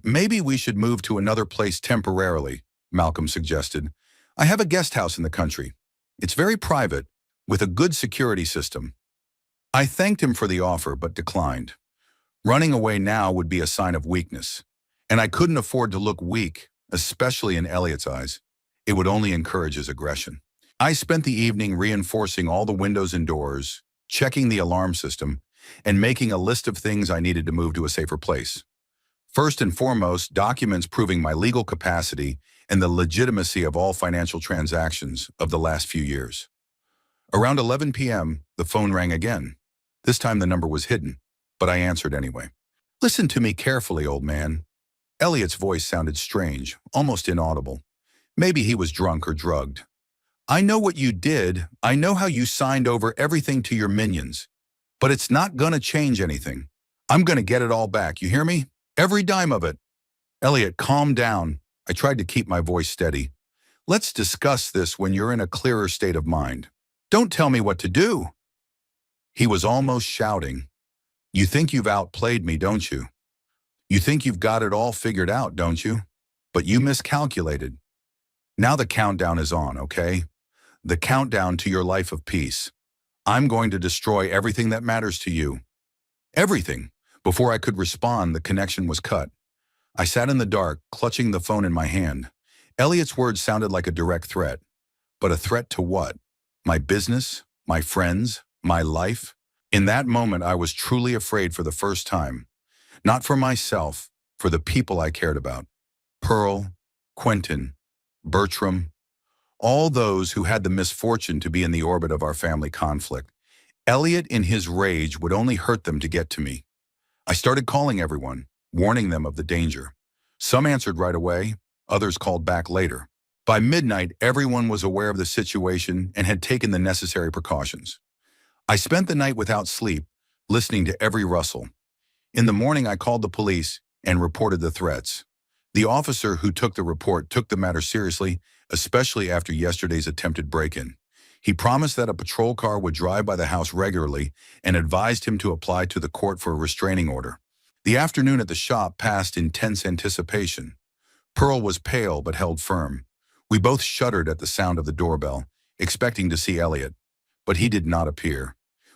Maybe we should move to another place temporarily, Malcolm suggested. I have a guest house in the country. It's very private, with a good security system. I thanked him for the offer, but declined. Running away now would be a sign of weakness, and I couldn't afford to look weak, especially in Elliot's eyes. It would only encourage his aggression. I spent the evening reinforcing all the windows and doors, checking the alarm system, and making a list of things I needed to move to a safer place. First and foremost, documents proving my legal capacity and the legitimacy of all financial transactions of the last few years. Around 11 p.m., the phone rang again. This time the number was hidden, but I answered anyway. Listen to me carefully, old man. Elliot's voice sounded strange, almost inaudible. Maybe he was drunk or drugged. I know what you did. I know how you signed over everything to your minions. But it's not gonna change anything. I'm gonna get it all back, you hear me? Every dime of it. Elliot, calm down. I tried to keep my voice steady. Let's discuss this when you're in a clearer state of mind. Don't tell me what to do. He was almost shouting. You think you've outplayed me, don't you? You think you've got it all figured out, don't you? But you miscalculated. Now the countdown is on, okay? The countdown to your life of peace. I'm going to destroy everything that matters to you. Everything. Before I could respond, the connection was cut. I sat in the dark, clutching the phone in my hand. Elliot's words sounded like a direct threat. But a threat to what? My business? My friends? My life? In that moment, I was truly afraid for the first time. Not for myself, for the people I cared about. Pearl, Quentin, Bertram, all those who had the misfortune to be in the orbit of our family conflict. Elliot, in his rage, would only hurt them to get to me. I started calling everyone, warning them of the danger. Some answered right away, others called back later. By midnight, everyone was aware of the situation and had taken the necessary precautions. I spent the night without sleep, listening to every rustle. In the morning, I called the police and reported the threats. The officer who took the report took the matter seriously, especially after yesterday's attempted break-in. He promised that a patrol car would drive by the house regularly and advised him to apply to the court for a restraining order. The afternoon at the shop passed in tense anticipation. Pearl was pale but held firm. We both shuddered at the sound of the doorbell, expecting to see Elliot, but he did not appear.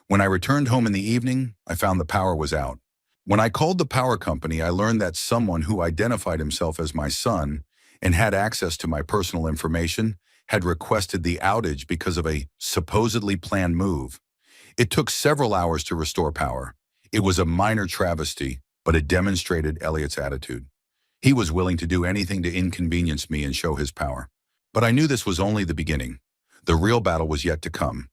When I returned home in the evening, I found the power was out. When I called the power company, I learned that someone who identified himself as my son and had access to my personal information had requested the outage because of a supposedly planned move. It took several hours to restore power. It was a minor travesty, but it demonstrated Elliot's attitude. He was willing to do anything to inconvenience me and show his power. But I knew this was only the beginning. The real battle was yet to come.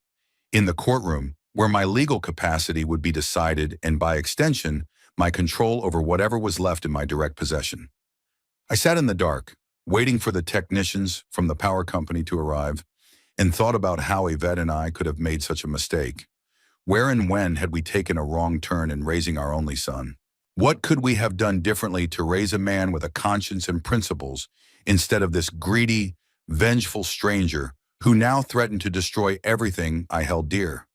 In the courtroom, where my legal capacity would be decided and, by extension, my control over whatever was left in my direct possession. I sat in the dark, waiting for the technicians from the power company to arrive, and thought about how Yvette and I could have made such a mistake. Where and when had we taken a wrong turn in raising our only son? What could we have done differently to raise a man with a conscience and principles instead of this greedy, vengeful stranger who now threatened to destroy everything I held dear?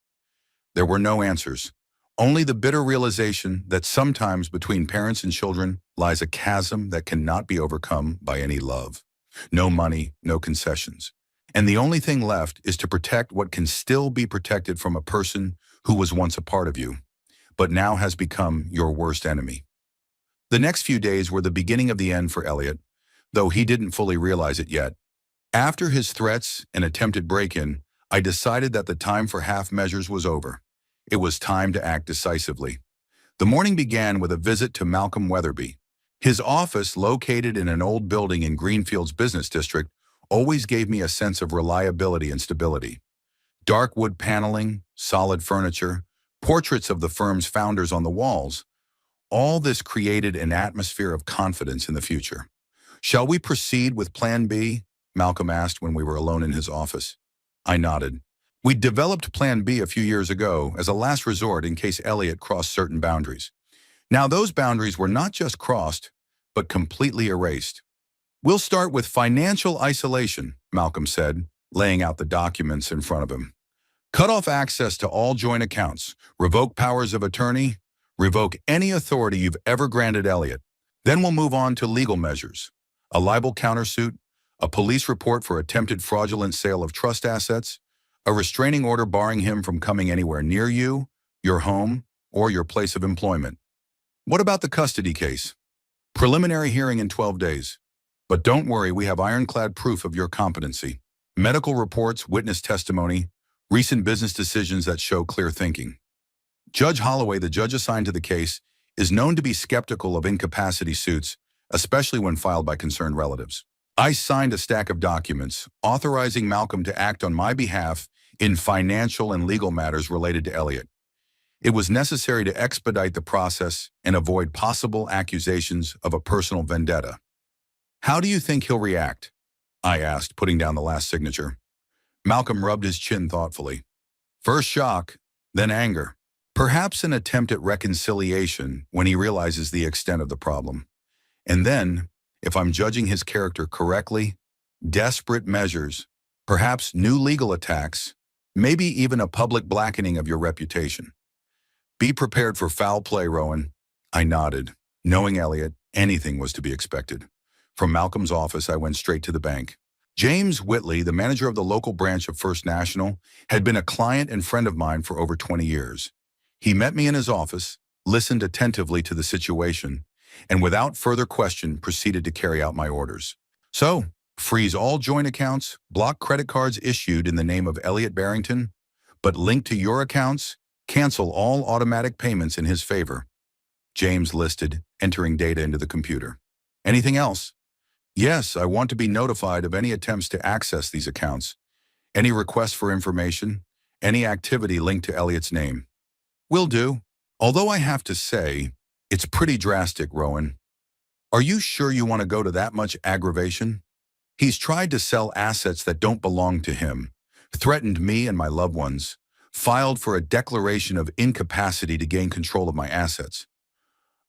There were no answers, only the bitter realization that sometimes between parents and children lies a chasm that cannot be overcome by any love. No money, no concessions. And the only thing left is to protect what can still be protected from a person who was once a part of you, but now has become your worst enemy. The next few days were the beginning of the end for Elliot, though he didn't fully realize it yet. After his threats and attempted break-in, I decided that the time for half measures was over. It was time to act decisively. The morning began with a visit to Malcolm Weatherby. His office, located in an old building in Greenfield's business district, always gave me a sense of reliability and stability. Dark wood paneling, solid furniture, portraits of the firm's founders on the walls, all this created an atmosphere of confidence in the future. "Shall we proceed with Plan B?" Malcolm asked when we were alone in his office. I nodded. We'd developed Plan B a few years ago as a last resort in case Elliot crossed certain boundaries. Now those boundaries were not just crossed, but completely erased. "We'll start with financial isolation," Malcolm said, laying out the documents in front of him. "Cut off access to all joint accounts, revoke powers of attorney, revoke any authority you've ever granted Elliot. Then we'll move on to legal measures. A libel countersuit, a police report for attempted fraudulent sale of trust assets, a restraining order barring him from coming anywhere near you, your home, or your place of employment. What about the custody case? Preliminary hearing in 12 days. But don't worry, we have ironclad proof of your competency. Medical reports, witness testimony, recent business decisions that show clear thinking." Judge Holloway, the judge assigned to the case, is known to be skeptical of incapacity suits, especially when filed by concerned relatives. I signed a stack of documents authorizing Malcolm to act on my behalf in financial and legal matters related to Elliot. It was necessary to expedite the process and avoid possible accusations of a personal vendetta. How do you think he'll react? I asked, putting down the last signature. Malcolm rubbed his chin thoughtfully. First shock, then anger. Perhaps an attempt at reconciliation when he realizes the extent of the problem. And then, if I'm judging his character correctly, desperate measures, perhaps new legal attacks, maybe even a public blackening of your reputation. Be prepared for foul play, Rowan. I nodded. Knowing Elliot, anything was to be expected. From Malcolm's office, I went straight to the bank. James Whitley, the manager of the local branch of First National, had been a client and friend of mine for over 20 years. He met me in his office, listened attentively to the situation, and without further question proceeded to carry out my orders. So, freeze all joint accounts, block credit cards issued in the name of Elliot Barrington, but linked to your accounts, cancel all automatic payments in his favor. James listed, entering data into the computer. Anything else? Yes, I want to be notified of any attempts to access these accounts, any requests for information, any activity linked to Elliot's name. Will do. Although I have to say, it's pretty drastic, Rowan. Are you sure you want to go to that much aggravation? He's tried to sell assets that don't belong to him, threatened me and my loved ones, filed for a declaration of incapacity to gain control of my assets.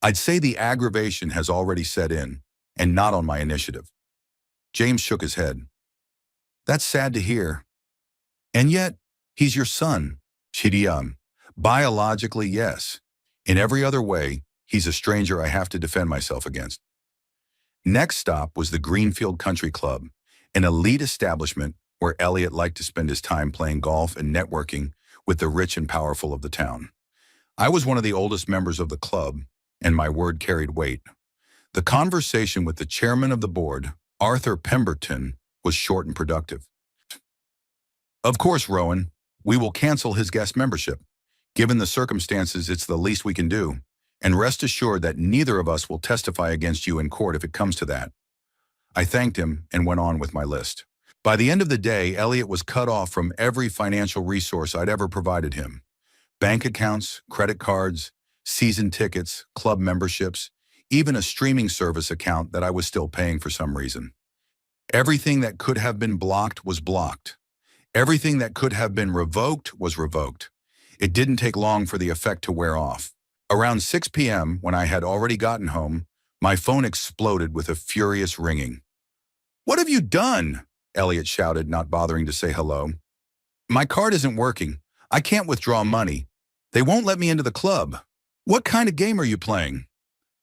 I'd say the aggravation has already set in, and not on my initiative. James shook his head. That's sad to hear. And yet, he's your son. Chidiyam. Biologically, yes. In every other way, he's a stranger I have to defend myself against. Next stop was the Greenfield Country Club, an elite establishment where Elliot liked to spend his time playing golf and networking with the rich and powerful of the town. I was one of the oldest members of the club, and my word carried weight. The conversation with the chairman of the board, Arthur Pemberton, was short and productive. Of course, Rowan, we will cancel his guest membership. Given the circumstances, it's the least we can do. And rest assured that neither of us will testify against you in court if it comes to that. I thanked him and went on with my list. By the end of the day, Elliot was cut off from every financial resource I'd ever provided him. Bank accounts, credit cards, season tickets, club memberships, even a streaming service account that I was still paying for some reason. Everything that could have been blocked was blocked. Everything that could have been revoked was revoked. It didn't take long for the effect to wear off. Around 6 p.m., when I had already gotten home, my phone exploded with a furious ringing. "What have you done?" Elliot shouted, not bothering to say hello. "My card isn't working. I can't withdraw money. They won't let me into the club. What kind of game are you playing?"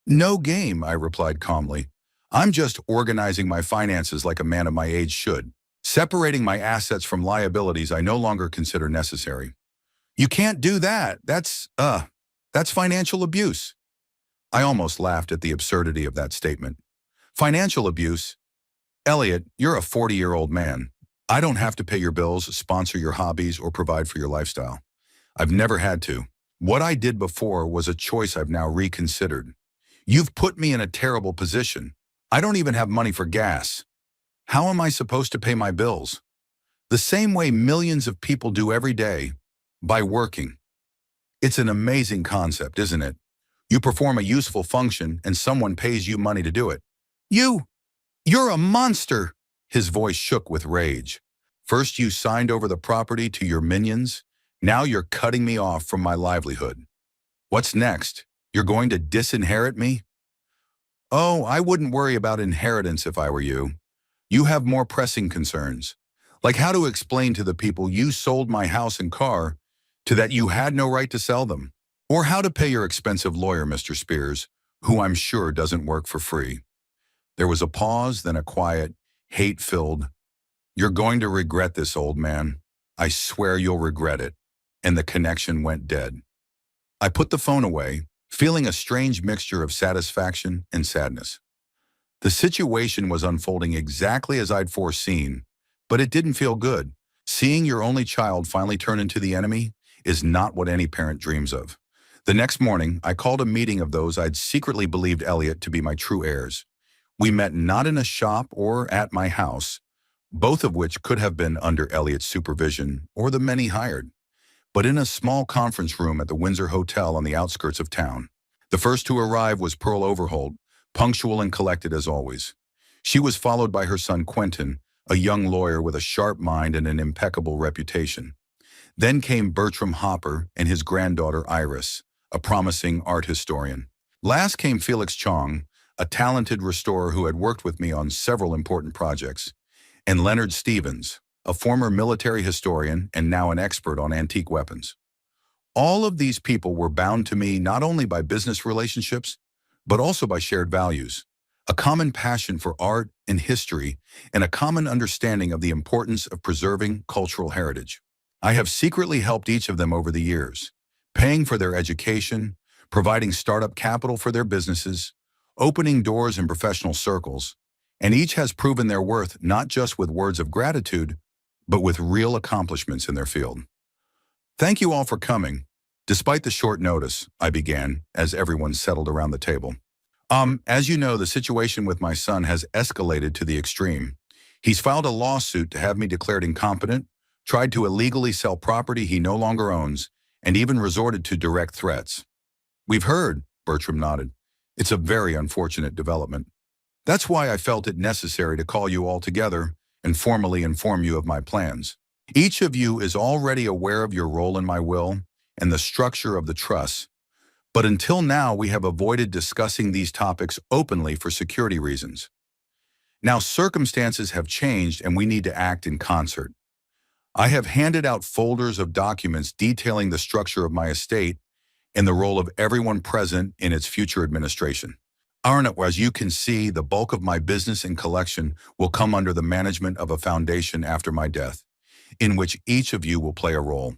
"No game," I replied calmly. "I'm just organizing my finances like a man of my age should, separating my assets from liabilities I no longer consider necessary." "You can't do that. That's financial abuse." I almost laughed at the absurdity of that statement. Financial abuse? Elliot, you're a 40-year-old man. I don't have to pay your bills, sponsor your hobbies, or provide for your lifestyle. I've never had to. What I did before was a choice I've now reconsidered. You've put me in a terrible position. I don't even have money for gas. How am I supposed to pay my bills? The same way millions of people do every day, by working. It's an amazing concept, isn't it? You perform a useful function and someone pays you money to do it. You're a monster! His voice shook with rage. First you signed over the property to your minions, now you're cutting me off from my livelihood. What's next? You're going to disinherit me? Oh, I wouldn't worry about inheritance if I were you. You have more pressing concerns, like how to explain to the people you sold my house and car to that you had no right to sell them, or how to pay your expensive lawyer, Mr. Spears, who I'm sure doesn't work for free. There was a pause, then a quiet, hate-filled, "You're going to regret this, old man. I swear you'll regret it." And the connection went dead. I put the phone away, feeling a strange mixture of satisfaction and sadness. The situation was unfolding exactly as I'd foreseen, but it didn't feel good. Seeing your only child finally turn into the enemy is not what any parent dreams of. The next morning, I called a meeting of those I'd secretly believed Elliot to be my true heirs. We met not in a shop or at my house, both of which could have been under Elliot's supervision or the men he hired. but in a small conference room at the Windsor Hotel on the outskirts of town. The first to arrive was Pearl Overholt, punctual and collected as always. She was followed by her son Quentin, a young lawyer with a sharp mind and an impeccable reputation. Then came Bertram Hopper and his granddaughter Iris, a promising art historian. Last came Felix Chong, a talented restorer who had worked with me on several important projects, and Leonard Stevens, a former military historian and now an expert on antique weapons. All of these people were bound to me not only by business relationships, but also by shared values, a common passion for art and history, and a common understanding of the importance of preserving cultural heritage. I have secretly helped each of them over the years, paying for their education, providing startup capital for their businesses, opening doors in professional circles, and each has proven their worth not just with words of gratitude, but with real accomplishments in their field. Thank you all for coming. Despite the short notice, I began, as everyone settled around the table. As you know, the situation with my son has escalated to the extreme. He's filed a lawsuit to have me declared incompetent, tried to illegally sell property he no longer owns, and even resorted to direct threats. We've heard, Bertram nodded. It's a very unfortunate development. That's why I felt it necessary to call you all together and formally inform you of my plans. Each of you is already aware of your role in my will and the structure of the trust, but until now we have avoided discussing these topics openly for security reasons. Now circumstances have changed and we need to act in concert. I have handed out folders of documents detailing the structure of my estate and the role of everyone present in its future administration. Arnott, as you can see, the bulk of my business and collection will come under the management of a foundation after my death, in which each of you will play a role.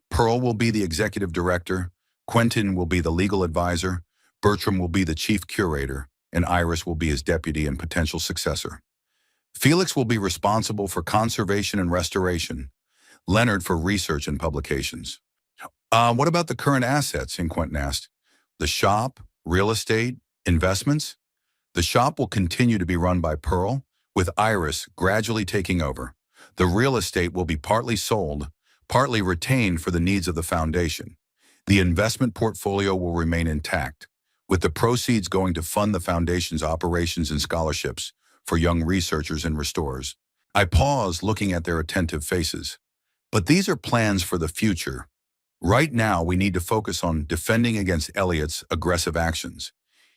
Pearl will be the executive director, Quentin will be the legal advisor, Bertram will be the chief curator, and Iris will be his deputy and potential successor. Felix will be responsible for conservation and restoration, Leonard for research and publications. What about the current assets? Quentin asked. The shop, real estate, investments? The shop will continue to be run by Pearl, with Iris gradually taking over. The real estate will be partly sold, partly retained for the needs of the foundation. The investment portfolio will remain intact, with the proceeds going to fund the foundation's operations and scholarships for young researchers and restorers. I paused, looking at their attentive faces. But these are plans for the future. Right now, we need to focus on defending against Elliot's aggressive actions.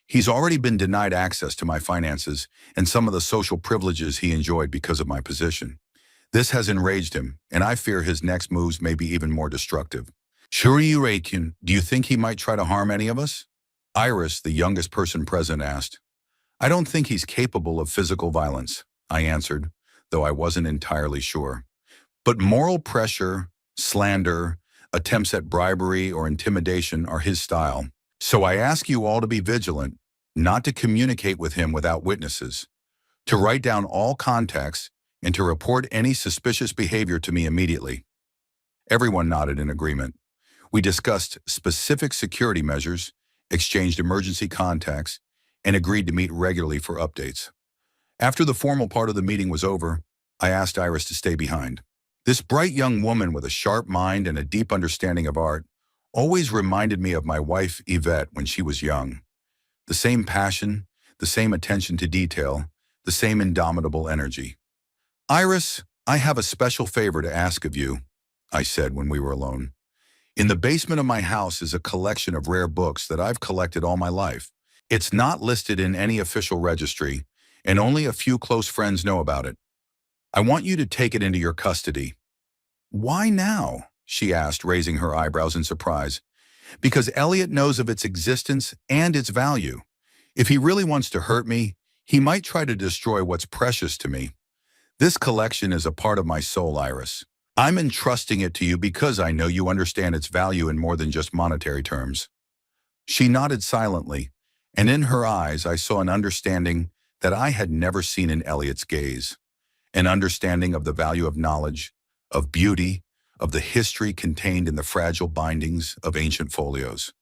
He's already been denied access to my finances and some of the social privileges he enjoyed because of my position. This has enraged him, and I fear his next moves may be even more destructive. Shuriurakin, do you think he might try to harm any of us? Iris, the youngest person present, asked. I don't think he's capable of physical violence, I answered, though I wasn't entirely sure. But moral pressure, slander, attempts at bribery or intimidation are his style. So I ask you all to be vigilant, not to communicate with him without witnesses, to write down all contacts, and to report any suspicious behavior to me immediately. Everyone nodded in agreement. We discussed specific security measures, exchanged emergency contacts, and agreed to meet regularly for updates. After the formal part of the meeting was over, I asked Iris to stay behind. This bright young woman with a sharp mind and a deep understanding of art always reminded me of my wife, Yvette, when she was young. The same passion, the same attention to detail, the same indomitable energy. Iris, I have a special favor to ask of you, I said when we were alone. In the basement of my house is a collection of rare books that I've collected all my life. It's not listed in any official registry, and only a few close friends know about it. I want you to take it into your custody. Why now? She asked, raising her eyebrows in surprise. Because Elliot knows of its existence and its value. If he really wants to hurt me, he might try to destroy what's precious to me. This collection is a part of my soul, Iris. I'm entrusting it to you because I know you understand its value in more than just monetary terms. She nodded silently, and in her eyes I saw an understanding that I had never seen in Elliot's gaze. An understanding of the value of knowledge, of beauty, of the history contained in the fragile bindings of ancient folios.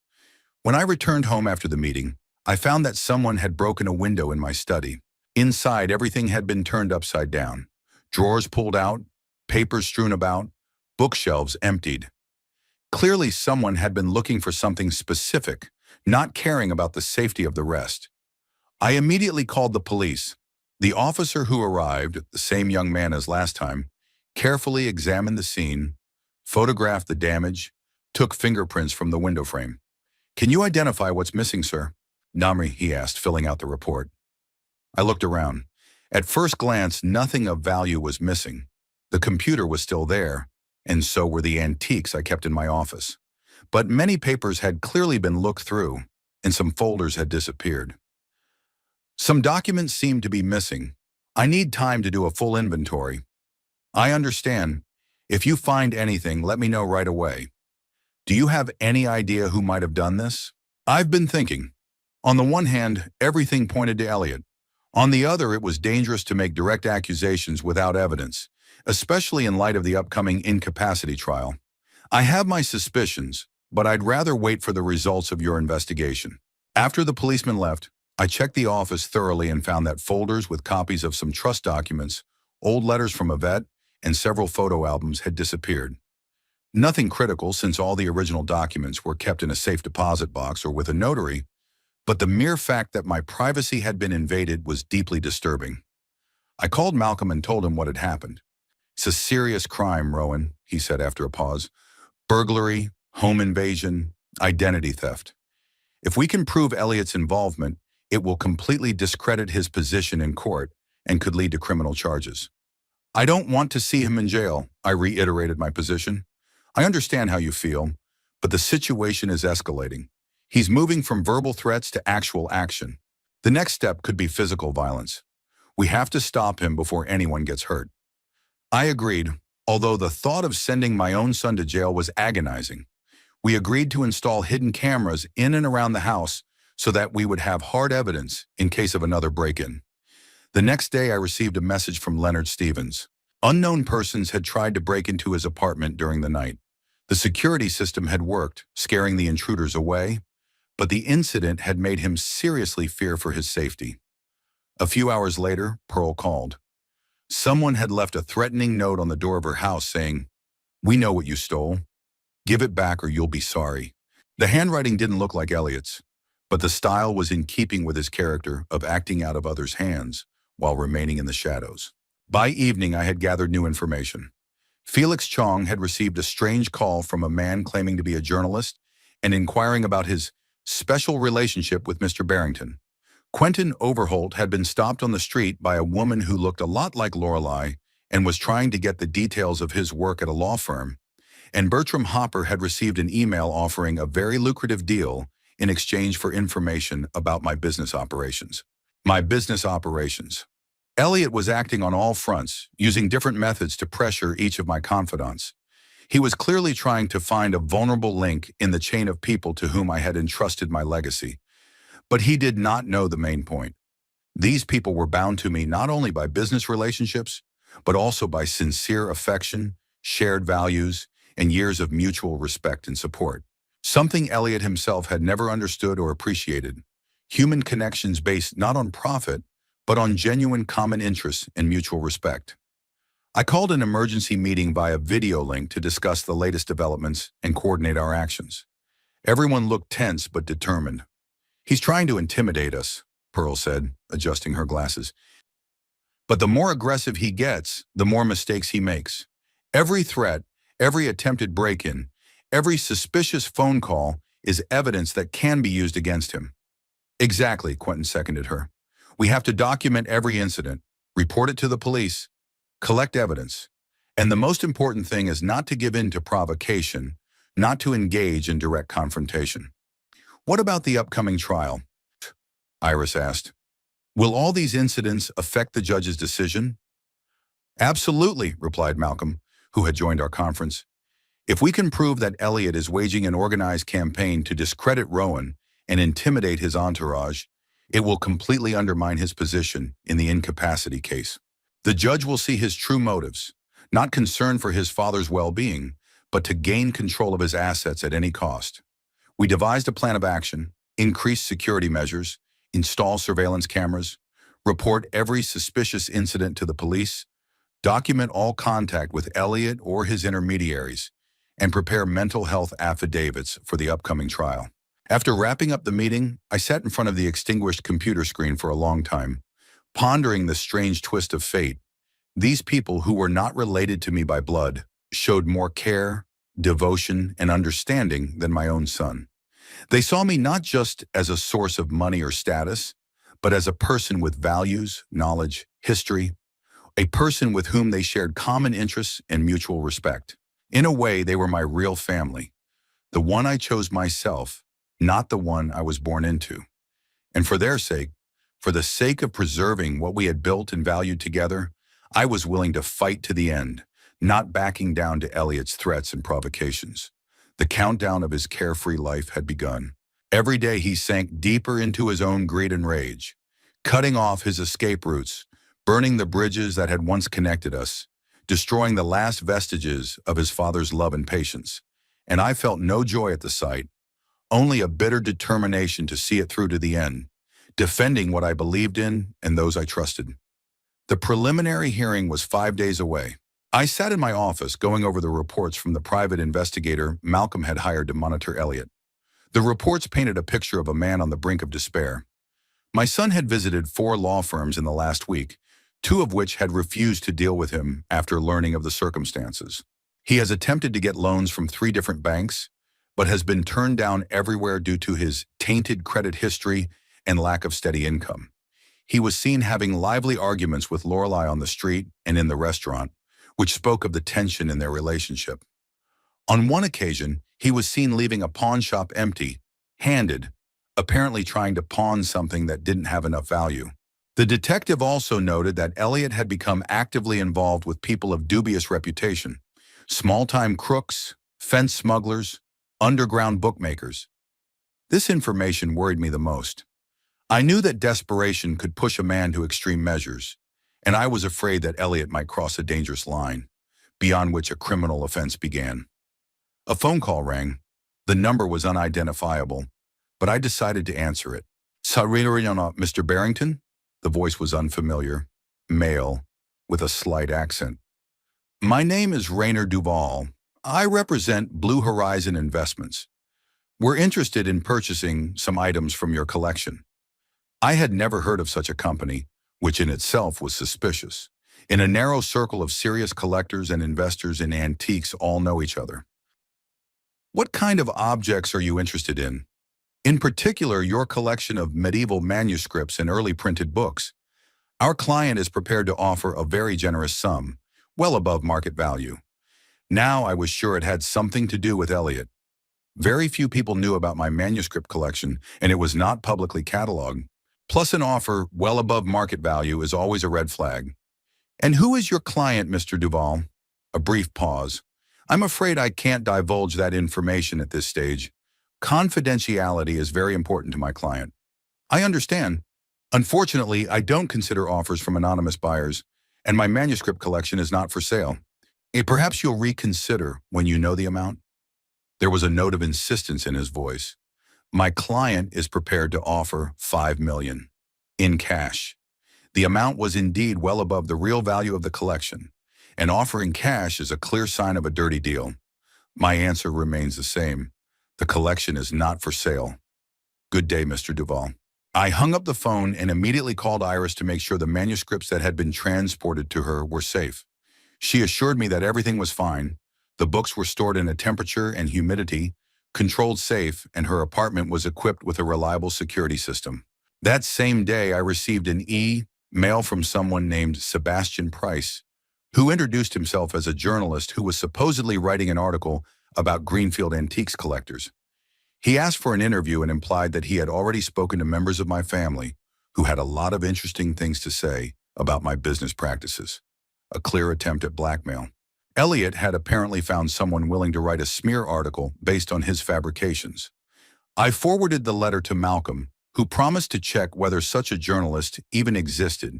When I returned home after the meeting, I found that someone had broken a window in my study. Inside, everything had been turned upside down. Drawers pulled out, papers strewn about, bookshelves emptied. Clearly, someone had been looking for something specific, not caring about the safety of the rest. I immediately called the police. The officer who arrived, the same young man as last time, carefully examined the scene, photographed the damage, took fingerprints from the window frame. "Can you identify what's missing, sir?" "Namri," he asked, filling out the report. I looked around. At first glance, nothing of value was missing. The computer was still there, and so were the antiques I kept in my office. But many papers had clearly been looked through, and some folders had disappeared. Some documents seemed to be missing. "I need time to do a full inventory." "I understand. If you find anything, let me know right away." "Do you have any idea who might have done this?" "I've been thinking. On the one hand, everything pointed to Elliot. On the other, it was dangerous to make direct accusations without evidence, especially in light of the upcoming incapacity trial. I have my suspicions, but I'd rather wait for the results of your investigation." After the policeman left, I checked the office thoroughly and found that folders with copies of some trust documents, old letters from a vet, and several photo albums had disappeared. Nothing critical since all the original documents were kept in a safe deposit box or with a notary, but the mere fact that my privacy had been invaded was deeply disturbing. I called Malcolm and told him what had happened. "It's a serious crime, Rowan," he said after a pause. "Burglary, home invasion, identity theft. If we can prove Elliot's involvement, it will completely discredit his position in court and could lead to criminal charges." "I don't want to see him in jail," I reiterated my position. "I understand how you feel, but the situation is escalating. He's moving from verbal threats to actual action. The next step could be physical violence. We have to stop him before anyone gets hurt." I agreed, although the thought of sending my own son to jail was agonizing. We agreed to install hidden cameras in and around the house so that we would have hard evidence in case of another break-in. The next day, I received a message from Leonard Stevens. Unknown persons had tried to break into his apartment during the night. The security system had worked, scaring the intruders away, but the incident had made him seriously fear for his safety. A few hours later, Pearl called. Someone had left a threatening note on the door of her house saying, "We know what you stole. Give it back or you'll be sorry." The handwriting didn't look like Elliot's, but the style was in keeping with his character of acting out of others' hands while remaining in the shadows. By evening, I had gathered new information. Felix Chong had received a strange call from a man claiming to be a journalist and inquiring about his special relationship with Mr. Barrington. Quentin Overholt had been stopped on the street by a woman who looked a lot like Lorelei and was trying to get the details of his work at a law firm. And Bertram Hopper had received an email offering a very lucrative deal in exchange for information about my business operations. My business operations. Elliot was acting on all fronts, using different methods to pressure each of my confidants. He was clearly trying to find a vulnerable link in the chain of people to whom I had entrusted my legacy. But he did not know the main point. These people were bound to me not only by business relationships, but also by sincere affection, shared values, and years of mutual respect and support. Something Elliot himself had never understood or appreciated. Human connections based not on profit, but on genuine common interests and mutual respect. I called an emergency meeting via video link to discuss the latest developments and coordinate our actions. Everyone looked tense but determined. "He's trying to intimidate us," Pearl said, adjusting her glasses. "But the more aggressive he gets, the more mistakes he makes. Every threat, every attempted break-in, every suspicious phone call is evidence that can be used against him." "Exactly," Quentin seconded her. "We have to document every incident, report it to the police, collect evidence. And the most important thing is not to give in to provocation, not to engage in direct confrontation." "What about the upcoming trial?" Iris asked. "Will all these incidents affect the judge's decision?" "Absolutely," replied Malcolm, who had joined our conference. "If we can prove that Elliot is waging an organized campaign to discredit Rowan and intimidate his entourage, it will completely undermine his position in the incapacity case. The judge will see his true motives, not concern for his father's well-being, but to gain control of his assets at any cost. We devised a plan of action, increase security measures, install surveillance cameras, report every suspicious incident to the police, document all contact with Elliot or his intermediaries, and prepare mental health affidavits for the upcoming trial. After wrapping up the meeting, I sat in front of the extinguished computer screen for a long time, pondering the strange twist of fate. These people who were not related to me by blood showed more care, devotion, and understanding than my own son. They saw me not just as a source of money or status, but as a person with values, knowledge, history, a person with whom they shared common interests and mutual respect. In a way, they were my real family, the one I chose myself, not the one I was born into. And for their sake, for the sake of preserving what we had built and valued together, I was willing to fight to the end, not backing down to Elliot's threats and provocations. The countdown of his carefree life had begun. Every day he sank deeper into his own greed and rage, cutting off his escape routes, burning the bridges that had once connected us, destroying the last vestiges of his father's love and patience. And I felt no joy at the sight, only a bitter determination to see it through to the end, defending what I believed in and those I trusted. The preliminary hearing was 5 days away. I sat in my office going over the reports from the private investigator Malcolm had hired to monitor Elliot. The reports painted a picture of a man on the brink of despair. My son had visited 4 law firms in the last week, 2 of which had refused to deal with him after learning of the circumstances. He has attempted to get loans from 3 different banks, but has been turned down everywhere due to his tainted credit history and lack of steady income. He was seen having lively arguments with Lorelei on the street and in the restaurant, which spoke of the tension in their relationship. On one occasion, he was seen leaving a pawn shop empty-handed, apparently trying to pawn something that didn't have enough value. The detective also noted that Elliot had become actively involved with people of dubious reputation, small-time crooks, fence smugglers, underground bookmakers. This information worried me the most. I knew that desperation could push a man to extreme measures, and I was afraid that Elliot might cross a dangerous line, beyond which a criminal offense began. A phone call rang. The number was unidentifiable, but I decided to answer it. Sorry, Mr. Barrington? The voice was unfamiliar, male, with a slight accent. My name is Rainer Duval. I represent Blue Horizon Investments. We're interested in purchasing some items from your collection. I had never heard of such a company, which in itself was suspicious. In a narrow circle of serious collectors and investors in antiques all know each other. What kind of objects are you interested in? In particular, your collection of medieval manuscripts and early printed books. Our client is prepared to offer a very generous sum, well above market value. Now I was sure it had something to do with Elliot. Very few people knew about my manuscript collection, and it was not publicly cataloged. Plus, an offer well above market value is always a red flag. And who is your client, Mr. Duval? A brief pause. I'm afraid I can't divulge that information at this stage. Confidentiality is very important to my client. I understand. Unfortunately, I don't consider offers from anonymous buyers, and my manuscript collection is not for sale. Perhaps you'll reconsider when you know the amount? There was a note of insistence in his voice. My client is prepared to offer $5 million in cash. The amount was indeed well above the real value of the collection, and offering cash is a clear sign of a dirty deal. My answer remains the same. The collection is not for sale. Good day, Mr. Duval. I hung up the phone and immediately called Iris to make sure the manuscripts that had been transported to her were safe. She assured me that everything was fine. The books were stored in a temperature and humidity controlled safe, and her apartment was equipped with a reliable security system. That same day, I received an email from someone named Sebastian Price, who introduced himself as a journalist who was supposedly writing an article about Greenfield antiques collectors. He asked for an interview and implied that he had already spoken to members of my family who had a lot of interesting things to say about my business practices. A clear attempt at blackmail. Elliot had apparently found someone willing to write a smear article based on his fabrications. I forwarded the letter to Malcolm, who promised to check whether such a journalist even existed,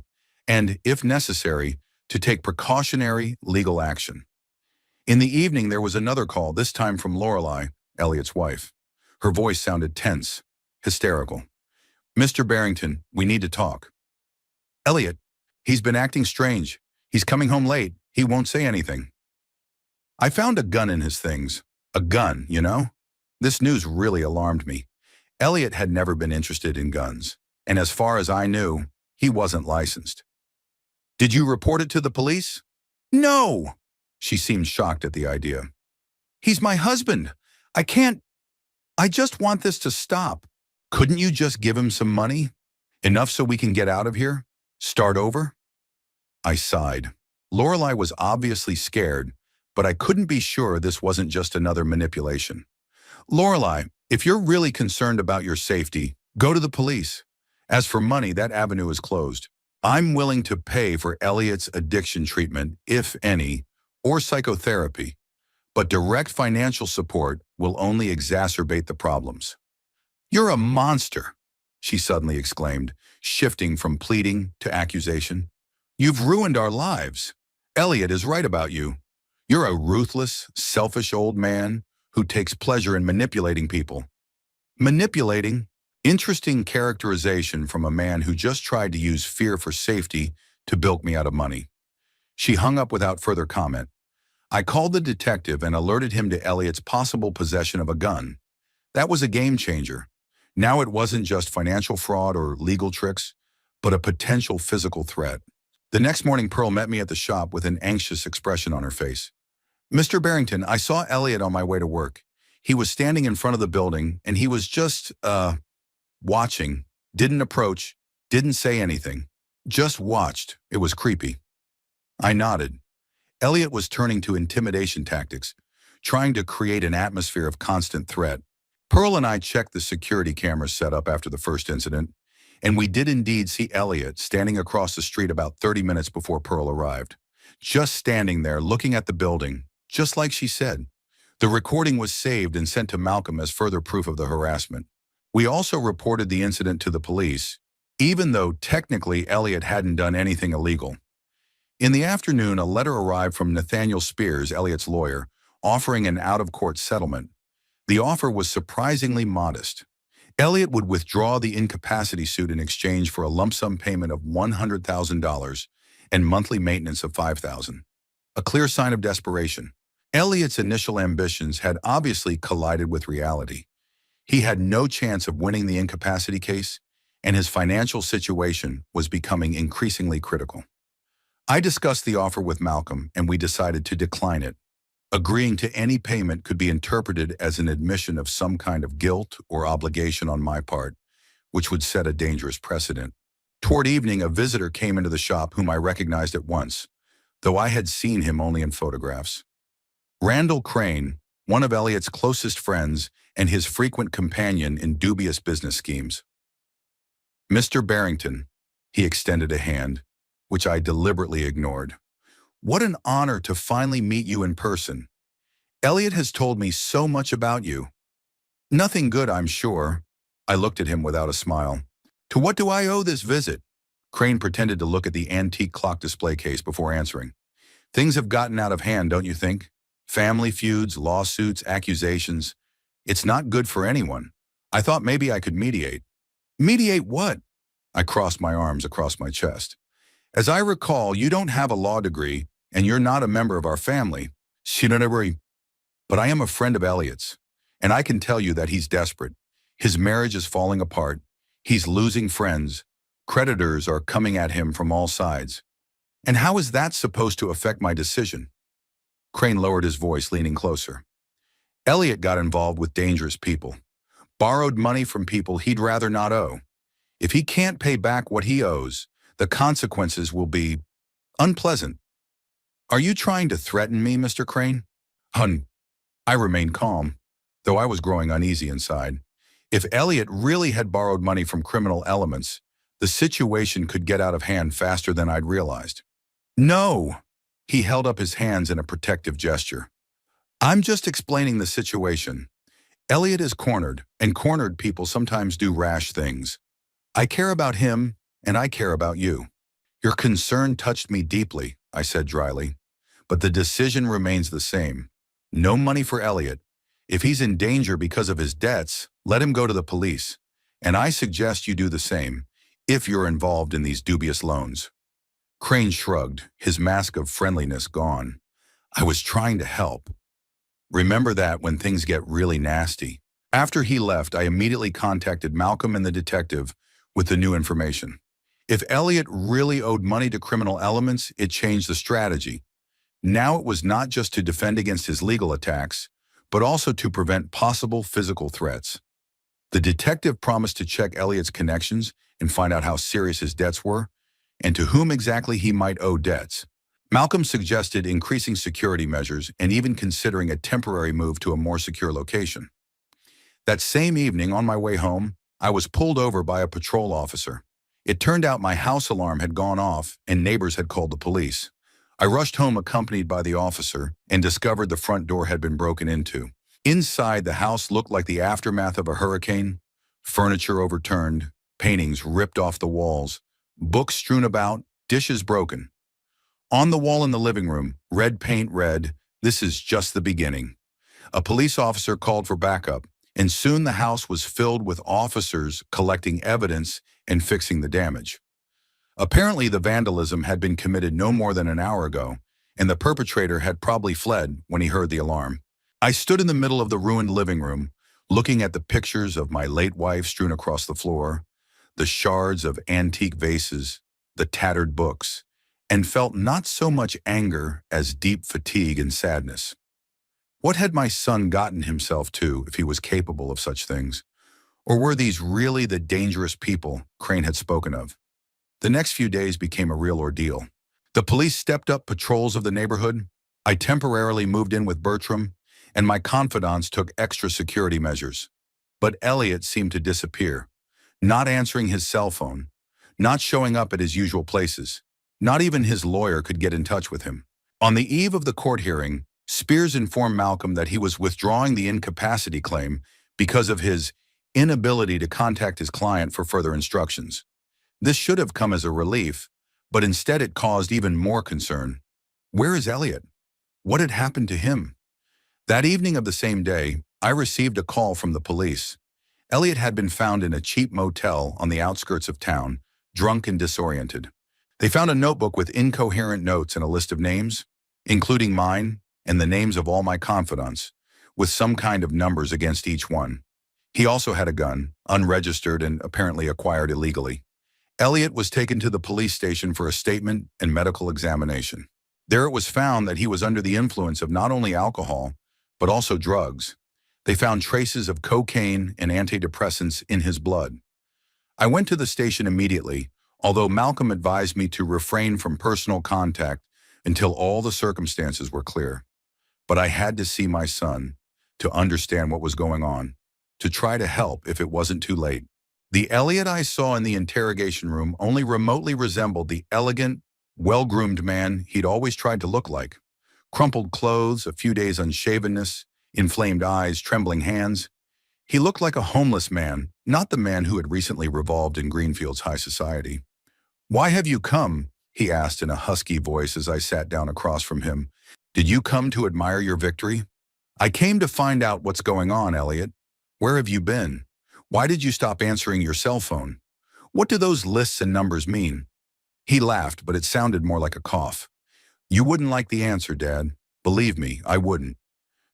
and, if necessary, to take precautionary legal action. In the evening, there was another call, this time from Lorelei, Elliot's wife. Her voice sounded tense, hysterical. Mr. Barrington, we need to talk. Elliot, he's been acting strange. He's coming home late. He won't say anything. I found a gun in his things. A gun, you know? This news really alarmed me. Elliot had never been interested in guns, and as far as I knew, he wasn't licensed. Did you report it to the police? No! She seemed shocked at the idea. He's my husband. I can't. I just want this to stop. Couldn't you just give him some money? Enough so we can get out of here? Start over? I sighed. Lorelei was obviously scared, but I couldn't be sure this wasn't just another manipulation. Lorelei, if you're really concerned about your safety, go to the police. As for money, that avenue is closed. I'm willing to pay for Elliot's addiction treatment, if any, or psychotherapy, but direct financial support will only exacerbate the problems. You're a monster, she suddenly exclaimed, shifting from pleading to accusation. You've ruined our lives. Elliot is right about you. You're a ruthless, selfish old man who takes pleasure in manipulating people. Manipulating? Interesting characterization from a man who just tried to use fear for safety to bilk me out of money. She hung up without further comment. I called the detective and alerted him to Elliot's possible possession of a gun. That was a game changer. Now it wasn't just financial fraud or legal tricks, but a potential physical threat. The next morning, Pearl met me at the shop with an anxious expression on her face. Mr. Barrington, I saw Elliot on my way to work. He was standing in front of the building, and he was just, watching. Didn't approach, didn't say anything. Just watched. It was creepy. I nodded. Elliot was turning to intimidation tactics, trying to create an atmosphere of constant threat. Pearl and I checked the security cameras set up after the first incident, and we did indeed see Elliot standing across the street about 30 minutes before Pearl arrived. Just standing there looking at the building, just like she said. The recording was saved and sent to Malcolm as further proof of the harassment. We also reported the incident to the police, even though technically Elliot hadn't done anything illegal. In the afternoon, a letter arrived from Nathaniel Spears, Elliot's lawyer, offering an out-of-court settlement. The offer was surprisingly modest. Elliot would withdraw the incapacity suit in exchange for a lump sum payment of $100,000 and monthly maintenance of $5,000. A clear sign of desperation. Elliot's initial ambitions had obviously collided with reality. He had no chance of winning the incapacity case, and his financial situation was becoming increasingly critical. I discussed the offer with Malcolm, and we decided to decline it. Agreeing to any payment could be interpreted as an admission of some kind of guilt or obligation on my part, which would set a dangerous precedent. Toward evening, a visitor came into the shop whom I recognized at once, though I had seen him only in photographs. Randall Crane, one of Elliot's closest friends and his frequent companion in dubious business schemes. Mr. Barrington, he extended a hand, which I deliberately ignored. What an honor to finally meet you in person. Elliot has told me so much about you. Nothing good, I'm sure. I looked at him without a smile. To what do I owe this visit? Crane pretended to look at the antique clock display case before answering. Things have gotten out of hand, don't you think? Family feuds, lawsuits, accusations. It's not good for anyone. I thought maybe I could mediate. Mediate what? I crossed my arms across my chest. As I recall, you don't have a law degree, and you're not a member of our family. But I am a friend of Elliot's, and I can tell you that he's desperate. His marriage is falling apart. He's losing friends. Creditors are coming at him from all sides. And how is that supposed to affect my decision? Crane lowered his voice, leaning closer. Elliot got involved with dangerous people, borrowed money from people he'd rather not owe. If he can't pay back what he owes, the consequences will be unpleasant. Are you trying to threaten me, Mr. Crane? Hun. I remained calm, though I was growing uneasy inside. If Elliot really had borrowed money from criminal elements, the situation could get out of hand faster than I'd realized. No! He held up his hands in a protective gesture. I'm just explaining the situation. Elliot is cornered, and cornered people sometimes do rash things. I care about him, and I care about you. Your concern touched me deeply, I said dryly. But the decision remains the same. No money for Elliot. If he's in danger because of his debts, let him go to the police. And I suggest you do the same, if you're involved in these dubious loans. Crane shrugged, his mask of friendliness gone. I was trying to help. Remember that when things get really nasty. After he left, I immediately contacted Malcolm and the detective with the new information. If Elliot really owed money to criminal elements, it changed the strategy. Now it was not just to defend against his legal attacks, but also to prevent possible physical threats. The detective promised to check Elliot's connections and find out how serious his debts were, and to whom exactly he might owe debts. Malcolm suggested increasing security measures and even considering a temporary move to a more secure location. That same evening, on my way home, I was pulled over by a patrol officer. It turned out my house alarm had gone off and neighbors had called the police. I rushed home accompanied by the officer and discovered the front door had been broken into. Inside, the house looked like the aftermath of a hurricane: furniture overturned, paintings ripped off the walls, books strewn about, dishes broken. On the wall in the living room, red paint read, "This is just the beginning." A police officer called for backup, and soon the house was filled with officers collecting evidence and fixing the damage. Apparently, the vandalism had been committed no more than an hour ago, and the perpetrator had probably fled when he heard the alarm. I stood in the middle of the ruined living room, looking at the pictures of my late wife strewn across the floor, the shards of antique vases, the tattered books, and felt not so much anger as deep fatigue and sadness. What had my son gotten himself to if he was capable of such things? Or were these really the dangerous people Crane had spoken of? The next few days became a real ordeal. The police stepped up patrols of the neighborhood. I temporarily moved in with Bertram, and my confidants took extra security measures. But Elliot seemed to disappear, not answering his cell phone, not showing up at his usual places. Not even his lawyer could get in touch with him. On the eve of the court hearing, Spears informed Malcolm that he was withdrawing the incapacity claim because of his inability to contact his client for further instructions. This should have come as a relief, but instead it caused even more concern. Where is Elliot? What had happened to him? That evening of the same day, I received a call from the police. Elliot had been found in a cheap motel on the outskirts of town, drunk and disoriented. They found a notebook with incoherent notes and a list of names, including mine and the names of all my confidants, with some kind of numbers against each one. He also had a gun, unregistered and apparently acquired illegally. Elliot was taken to the police station for a statement and medical examination. There it was found that he was under the influence of not only alcohol, but also drugs. They found traces of cocaine and antidepressants in his blood. I went to the station immediately, although Malcolm advised me to refrain from personal contact until all the circumstances were clear. But I had to see my son, to understand what was going on, to try to help if it wasn't too late. The Elliot I saw in the interrogation room only remotely resembled the elegant, well-groomed man he'd always tried to look like. Crumpled clothes, a few days unshavenness, inflamed eyes, trembling hands. He looked like a homeless man, not the man who had recently revolved in Greenfield's high society. "Why have you come?" he asked in a husky voice as I sat down across from him. "Did you come to admire your victory?" "I came to find out what's going on, Elliot. Where have you been? Why did you stop answering your cell phone? What do those lists and numbers mean?" He laughed, but it sounded more like a cough. "You wouldn't like the answer, Dad. Believe me, I wouldn't.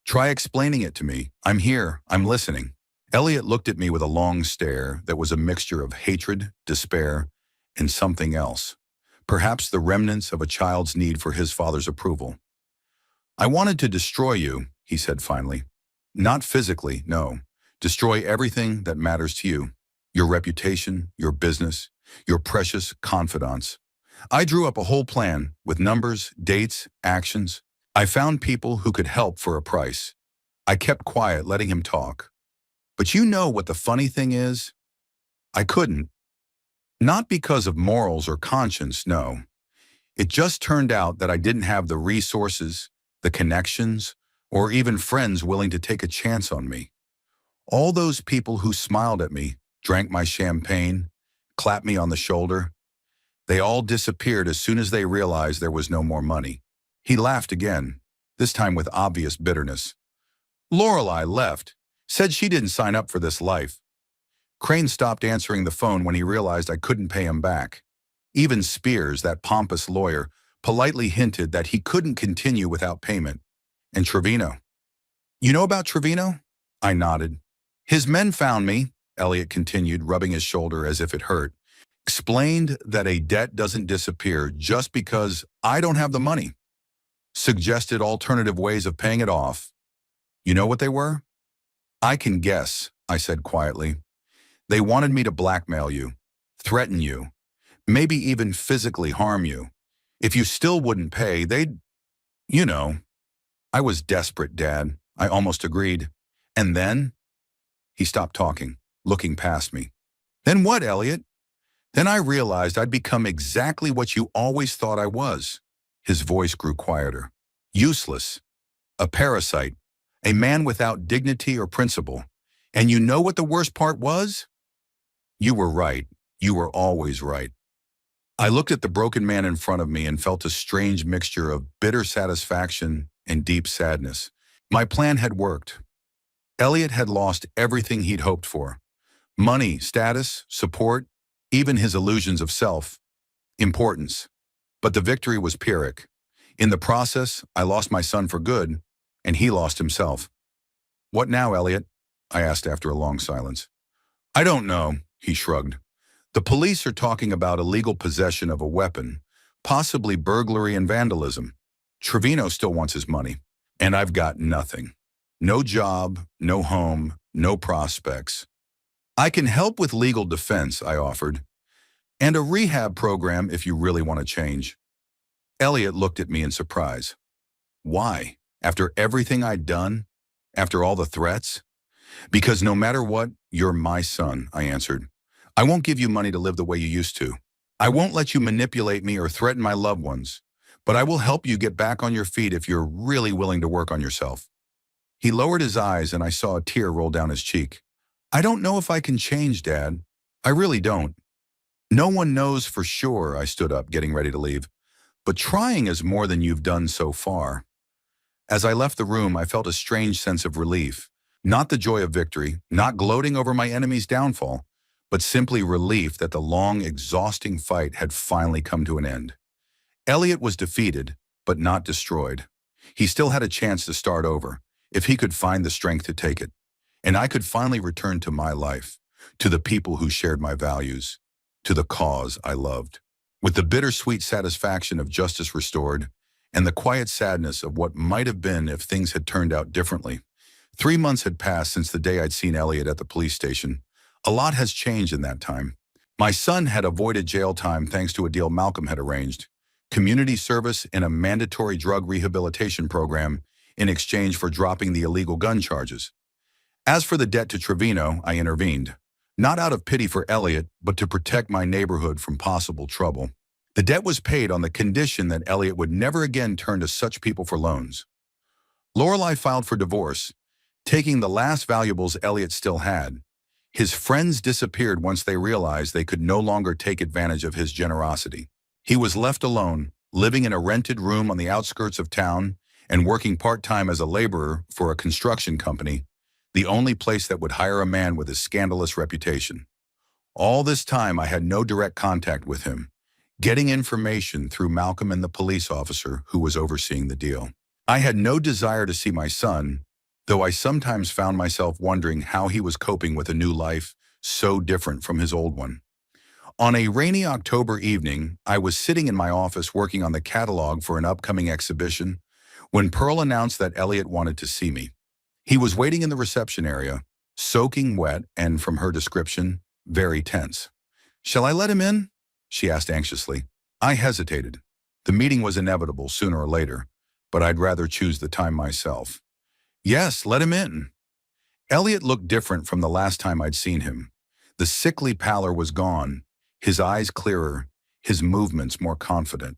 Try explaining it to me. I'm here. I'm listening." Elliot looked at me with a long stare that was a mixture of hatred, despair, and something else. Perhaps the remnants of a child's need for his father's approval. "I wanted to destroy you," he said finally. "Not physically, no. Destroy everything that matters to you. Your reputation, your business, your precious confidants. I drew up a whole plan with numbers, dates, actions. I found people who could help for a price. I kept quiet, letting him talk. But you know what the funny thing is? I couldn't. Not because of morals or conscience, no. It just turned out that I didn't have the resources, the connections, or even friends willing to take a chance on me. All those people who smiled at me, drank my champagne, clapped me on the shoulder, they all disappeared as soon as they realized there was no more money." He laughed again, this time with obvious bitterness. "Lorelei left, said she didn't sign up for this life." Crane stopped answering the phone when he realized I couldn't pay him back. Even Spears, that pompous lawyer, politely hinted that he couldn't continue without payment. And Trevino. You know about Trevino? I nodded. His men found me, Elliot continued, rubbing his shoulder as if it hurt. Explained that a debt doesn't disappear just because I don't have the money. Suggested alternative ways of paying it off. You know what they were? I can guess, I said quietly. They wanted me to blackmail you, threaten you, maybe even physically harm you. If you still wouldn't pay, they'd, you know. I was desperate, Dad. I almost agreed. And then? He stopped talking, looking past me. Then what, Elliot? Then I realized I'd become exactly what you always thought I was. His voice grew quieter. Useless. A parasite. A man without dignity or principle. And you know what the worst part was? You were right. You were always right. I looked at the broken man in front of me and felt a strange mixture of bitter satisfaction and deep sadness. My plan had worked. Elliot had lost everything he'd hoped for. Money, status, support, even his illusions of self, importance. But the victory was Pyrrhic. In the process, I lost my son for good, and he lost himself. What now, Elliot? I asked after a long silence. I don't know, he shrugged. The police are talking about illegal possession of a weapon, possibly burglary and vandalism. Trevino still wants his money, and I've got nothing. No job, no home, no prospects. I can help with legal defense, I offered, and a rehab program if you really want to change. Elliot looked at me in surprise. Why? After everything I'd done? After all the threats? Because no matter what, you're my son, I answered. I won't give you money to live the way you used to. I won't let you manipulate me or threaten my loved ones, but I will help you get back on your feet if you're really willing to work on yourself. He lowered his eyes and I saw a tear roll down his cheek. I don't know if I can change, Dad. I really don't. No one knows for sure, I stood up, getting ready to leave. But trying is more than you've done so far. As I left the room, I felt a strange sense of relief. Not the joy of victory, not gloating over my enemy's downfall, but simply relief that the long, exhausting fight had finally come to an end. Elliot was defeated, but not destroyed. He still had a chance to start over, if he could find the strength to take it. And I could finally return to my life, to the people who shared my values, to the cause I loved. With the bittersweet satisfaction of justice restored, and the quiet sadness of what might have been if things had turned out differently. 3 months had passed since the day I'd seen Elliot at the police station. A lot has changed in that time. My son had avoided jail time thanks to a deal Malcolm had arranged, community service and a mandatory drug rehabilitation program in exchange for dropping the illegal gun charges. As for the debt to Trevino, I intervened, not out of pity for Elliot, but to protect my neighborhood from possible trouble. The debt was paid on the condition that Elliot would never again turn to such people for loans. Lorelei filed for divorce, taking the last valuables Elliot still had. His friends disappeared once they realized they could no longer take advantage of his generosity. He was left alone, living in a rented room on the outskirts of town and working part-time as a laborer for a construction company, the only place that would hire a man with a scandalous reputation. All this time I had no direct contact with him, getting information through Malcolm and the police officer who was overseeing the deal. I had no desire to see my son, though I sometimes found myself wondering how he was coping with a new life so different from his old one. On a rainy October evening, I was sitting in my office working on the catalog for an upcoming exhibition when Pearl announced that Elliot wanted to see me. He was waiting in the reception area, soaking wet and, from her description, very tense. "Shall I let him in?" she asked anxiously. I hesitated. The meeting was inevitable sooner or later, but I'd rather choose the time myself. "Yes, let him in." Elliot looked different from the last time I'd seen him. The sickly pallor was gone, his eyes clearer, his movements more confident.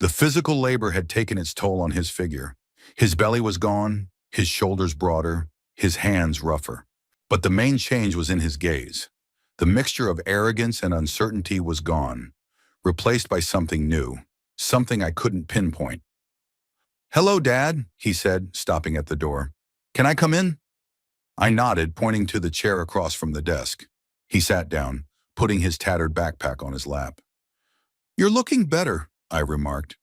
The physical labor had taken its toll on his figure. His belly was gone, his shoulders broader, his hands rougher. But the main change was in his gaze. The mixture of arrogance and uncertainty was gone, replaced by something new, something I couldn't pinpoint. "Hello, Dad," he said, stopping at the door. "Can I come in?" I nodded, pointing to the chair across from the desk. He sat down, putting his tattered backpack on his lap. "You're looking better," I remarked.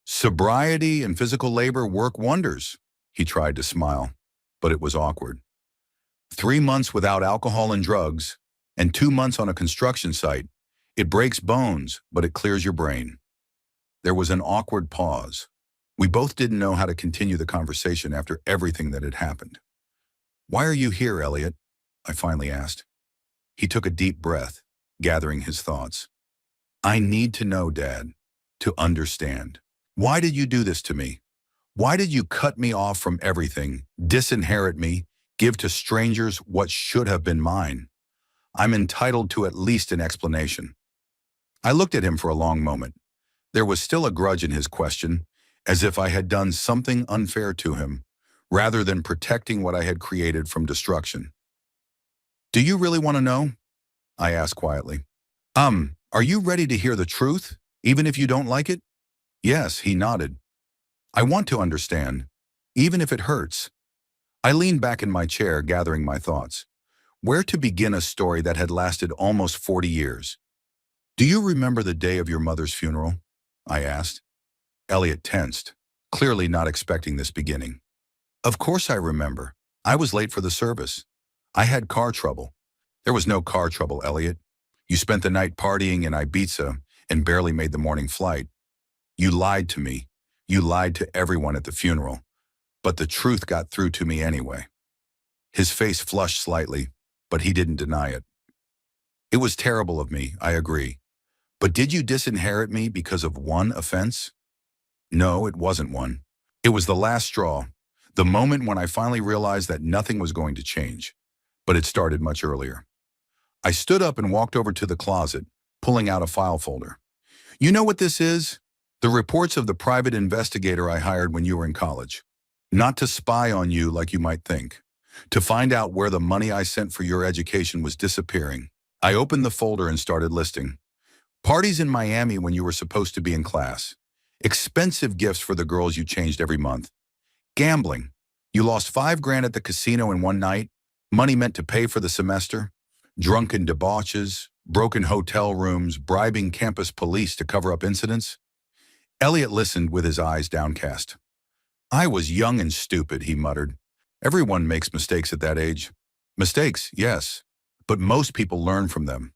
"Sobriety and physical labor work wonders," He tried to smile, but it was awkward. 3 months without alcohol and drugs, and 2 months on a construction site. It breaks bones, but it clears your brain. There was an awkward pause. We both didn't know how to continue the conversation after everything that had happened. "Why are you here, Elliot?" I finally asked. He took a deep breath, gathering his thoughts. "I need to know, Dad, to understand. Why did you do this to me? Why did you cut me off from everything, disinherit me, give to strangers what should have been mine? I'm entitled to at least an explanation." I looked at him for a long moment. There was still a grudge in his question, as if I had done something unfair to him, rather than protecting what I had created from destruction. "Do you really want to know?" I asked quietly. Are you ready to hear the truth, even if you don't like it?" "Yes," he nodded. "I want to understand, even if it hurts." I leaned back in my chair, gathering my thoughts. Where to begin a story that had lasted almost 40 years? "Do you remember the day of your mother's funeral?" I asked. Elliot tensed, clearly not expecting this beginning. "Of course I remember. I was late for the service. I had car trouble." "There was no car trouble, Elliot. You spent the night partying in Ibiza and barely made the morning flight. You lied to me. You lied to everyone at the funeral. But the truth got through to me anyway." His face flushed slightly, but he didn't deny it. "It was terrible of me, I agree. But did you disinherit me because of one offense?" "No, it wasn't one. It was the last straw, the moment when I finally realized that nothing was going to change. But it started much earlier." I stood up and walked over to the closet, pulling out a file folder. "You know what this is? The reports of the private investigator I hired when you were in college. Not to spy on you like you might think. To find out where the money I sent for your education was disappearing." I opened the folder and started listing. Parties in Miami when you were supposed to be in class. Expensive gifts for the girls you changed every month. Gambling. You lost $5,000 at the casino in one night. Money meant to pay for the semester. Drunken debauches, broken hotel rooms, bribing campus police to cover up incidents. Elliot listened with his eyes downcast. "I was young and stupid," he muttered. "Everyone makes mistakes at that age." "Mistakes, yes, but most people learn from them.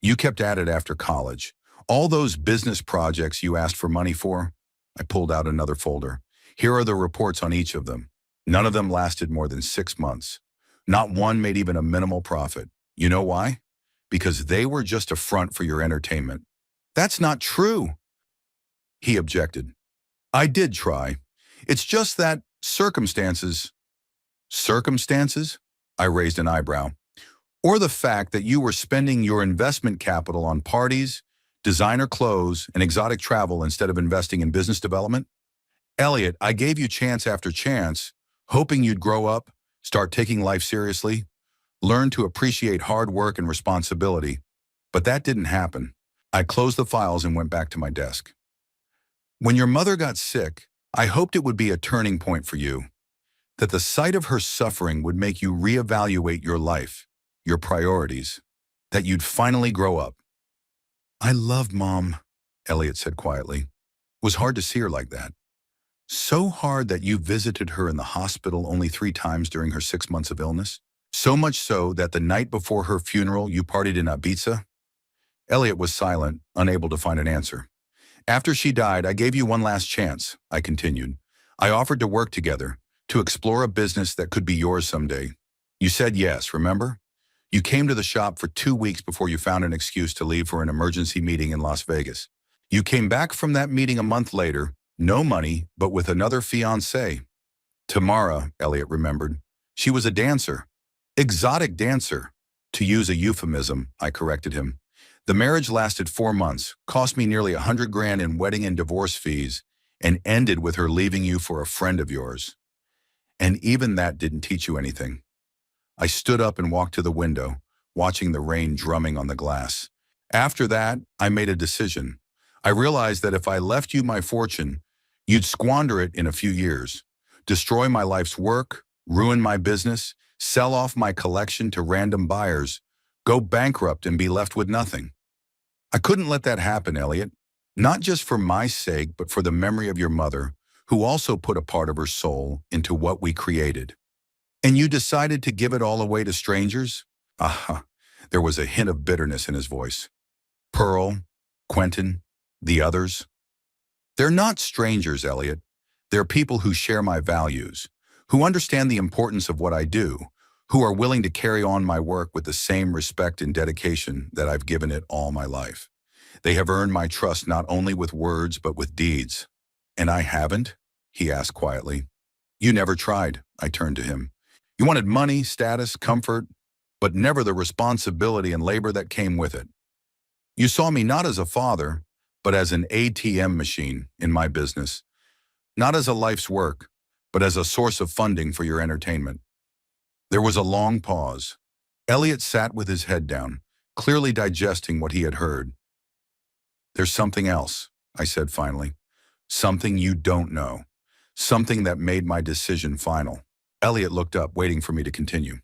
You kept at it after college. All those business projects you asked for money for." I pulled out another folder. "Here are the reports on each of them. None of them lasted more than 6 months. Not one made even a minimal profit. You know why? Because they were just a front for your entertainment." "That's not true," he objected. "I did try. It's just that circumstances." "Circumstances?" I raised an eyebrow. "Or the fact that you were spending your investment capital on parties, designer clothes, and exotic travel instead of investing in business development?" "Elliot, I gave you chance after chance, hoping you'd grow up, start taking life seriously, learn to appreciate hard work and responsibility. But that didn't happen." I closed the files and went back to my desk. "When your mother got sick, I hoped it would be a turning point for you, that the sight of her suffering would make you reevaluate your life, your priorities, that you'd finally grow up." "I love Mom," Elliot said quietly. "It was hard to see her like that. So hard that you visited her in the hospital only 3 times during her 6 months of illness. So much so that the night before her funeral you partied in Ibiza." Elliot was silent, unable to find an answer. "After she died, I gave you one last chance," I continued. "I offered to work together, to explore a business that could be yours someday. You said yes, remember? You came to the shop for 2 weeks before you found an excuse to leave for an emergency meeting in Las Vegas. You came back from that meeting a month later, no money, but with another fiancé. Tamara," Elliot remembered. "She was a dancer. Exotic dancer. To use a euphemism," I corrected him. "The marriage lasted 4 months, cost me nearly $100,000 in wedding and divorce fees, and ended with her leaving you for a friend of yours. And even that didn't teach you anything." I stood up and walked to the window, watching the rain drumming on the glass. "After that, I made a decision. I realized that if I left you my fortune, you'd squander it in a few years, destroy my life's work, ruin my business, sell off my collection to random buyers, go bankrupt and be left with nothing. I couldn't let that happen, Elliot. Not just for my sake, but for the memory of your mother, who also put a part of her soul into what we created. And you decided to give it all away to strangers? Aha, there was a hint of bitterness in his voice. Pearl, Quentin, the others. They're not strangers, Elliot. They're people who share my values, who understand the importance of what I do, who are willing to carry on my work with the same respect and dedication that I've given it all my life. They have earned my trust not only with words but with deeds. And I haven't? He asked quietly. You never tried, I turned to him. You wanted money, status, comfort, but never the responsibility and labor that came with it. You saw me not as a father, but as an ATM machine in my business, not as a life's work, but as a source of funding for your entertainment. There was a long pause. Elliot sat with his head down, clearly digesting what he had heard. There's something else, I said finally. Something you don't know. Something that made my decision final. Elliot looked up, waiting for me to continue.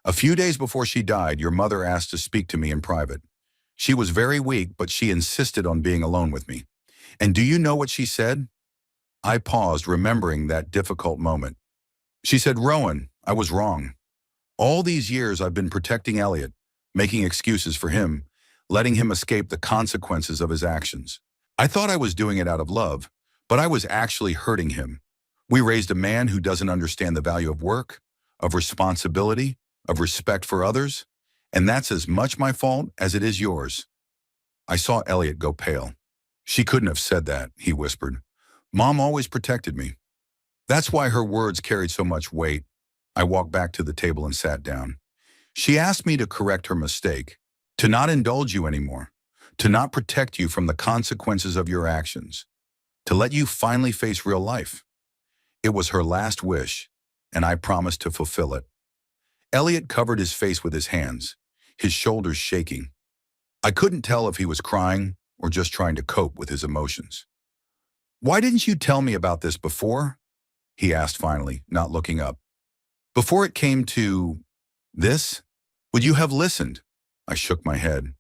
A few days before she died, your mother asked to speak to me in private. She was very weak, but she insisted on being alone with me. And do you know what she said? I paused, remembering that difficult moment. She said, Rowan, I was wrong. All these years I've been protecting Elliot, making excuses for him, letting him escape the consequences of his actions. I thought I was doing it out of love, but I was actually hurting him. We raised a man who doesn't understand the value of work, of responsibility, of respect for others, and that's as much my fault as it is yours. I saw Elliot go pale. She couldn't have said that, he whispered. Mom always protected me. That's why her words carried so much weight. I walked back to the table and sat down. She asked me to correct her mistake, to not indulge you anymore, to not protect you from the consequences of your actions, to let you finally face real life. It was her last wish, and I promised to fulfill it. Elliot covered his face with his hands, his shoulders shaking. I couldn't tell if he was crying or just trying to cope with his emotions. Why didn't you tell me about this before? He asked finally, not looking up. Before it came to this, would you have listened? I shook my head.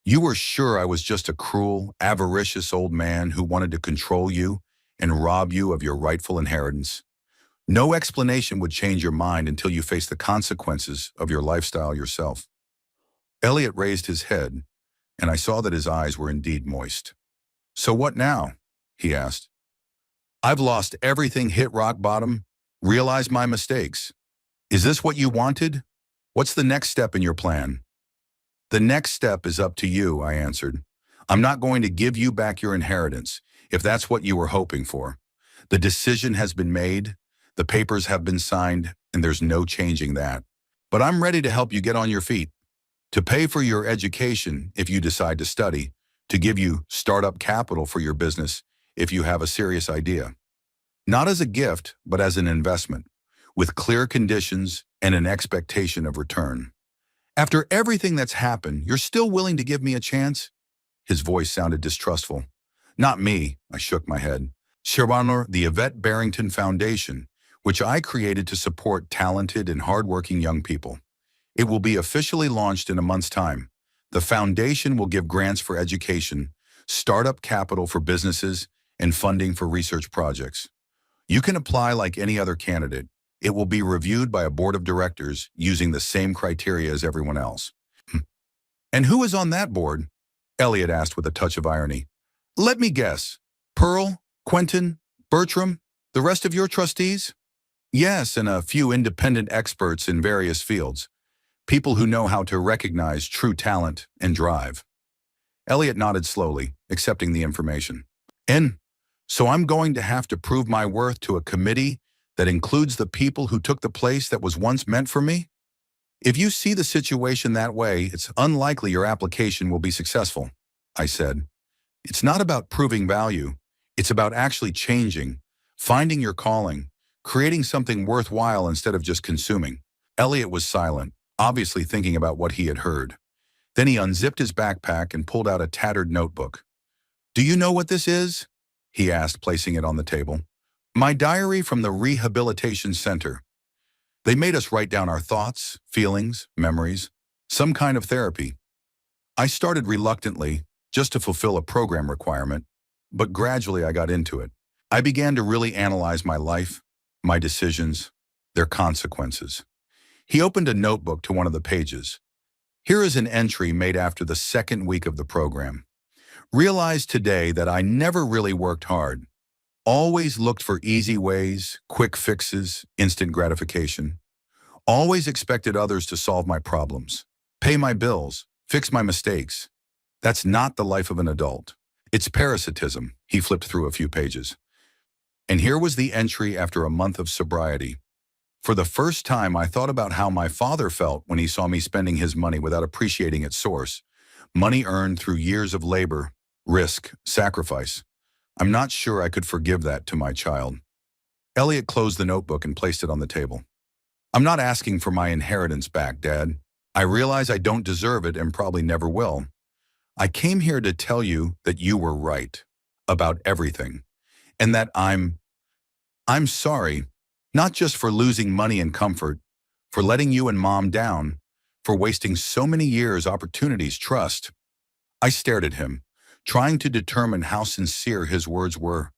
You were sure I was just a cruel, avaricious old man who wanted to control you and rob you of your rightful inheritance. No explanation would change your mind until you face the consequences of your lifestyle yourself. Elliot raised his head, and I saw that his eyes were indeed moist. So what now? He asked. I've lost everything, hit rock bottom, realized my mistakes. Is this what you wanted? What's the next step in your plan? The next step is up to you, I answered. I'm not going to give you back your inheritance, if that's what you were hoping for. The decision has been made, the papers have been signed, and there's no changing that. But I'm ready to help you get on your feet, to pay for your education if you decide to study, to give you startup capital for your business if you have a serious idea. Not as a gift, but as an investment, with clear conditions and an expectation of return. After everything that's happened, you're still willing to give me a chance? His voice sounded distrustful. Not me, I shook my head. Sharonor, the Yvette Barrington Foundation, which I created to support talented and hardworking young people. It will be officially launched in a month's time. The foundation will give grants for education, startup capital for businesses, and funding for research projects. You can apply like any other candidate. It will be reviewed by a board of directors using the same criteria as everyone else. And who is on that board? Elliot asked with a touch of irony. Let me guess. Pearl, Quentin, Bertram, the rest of your trustees? Yes, and a few independent experts in various fields. People who know how to recognize true talent and drive. Elliot nodded slowly, accepting the information. And so I'm going to have to prove my worth to a committee that includes the people who took the place that was once meant for me? If you see the situation that way, it's unlikely your application will be successful, I said. It's not about proving value. It's about actually changing, finding your calling, creating something worthwhile instead of just consuming. Elliot was silent, obviously thinking about what he had heard. Then he unzipped his backpack and pulled out a tattered notebook. Do you know what this is? He asked, placing it on the table. My diary from the Rehabilitation Center. They made us write down our thoughts, feelings, memories, some kind of therapy. I started reluctantly, just to fulfill a program requirement, but gradually I got into it. I began to really analyze my life, my decisions, their consequences. He opened a notebook to one of the pages. Here is an entry made after the second week of the program. Realized today that I never really worked hard. Always looked for easy ways, quick fixes, instant gratification. Always expected others to solve my problems, pay my bills, fix my mistakes. That's not the life of an adult. It's parasitism. He flipped through a few pages. And here was the entry after a month of sobriety. For the first time, I thought about how my father felt when he saw me spending his money without appreciating its source. Money earned through years of labor, risk, sacrifice. I'm not sure I could forgive that to my child. Elliot closed the notebook and placed it on the table. I'm not asking for my inheritance back, Dad. I realize I don't deserve it and probably never will. I came here to tell you that you were right about everything and that I'm sorry, not just for losing money and comfort, for letting you and Mom down, for wasting so many years, opportunities, trust. I stared at him, trying to determine how sincere his words were.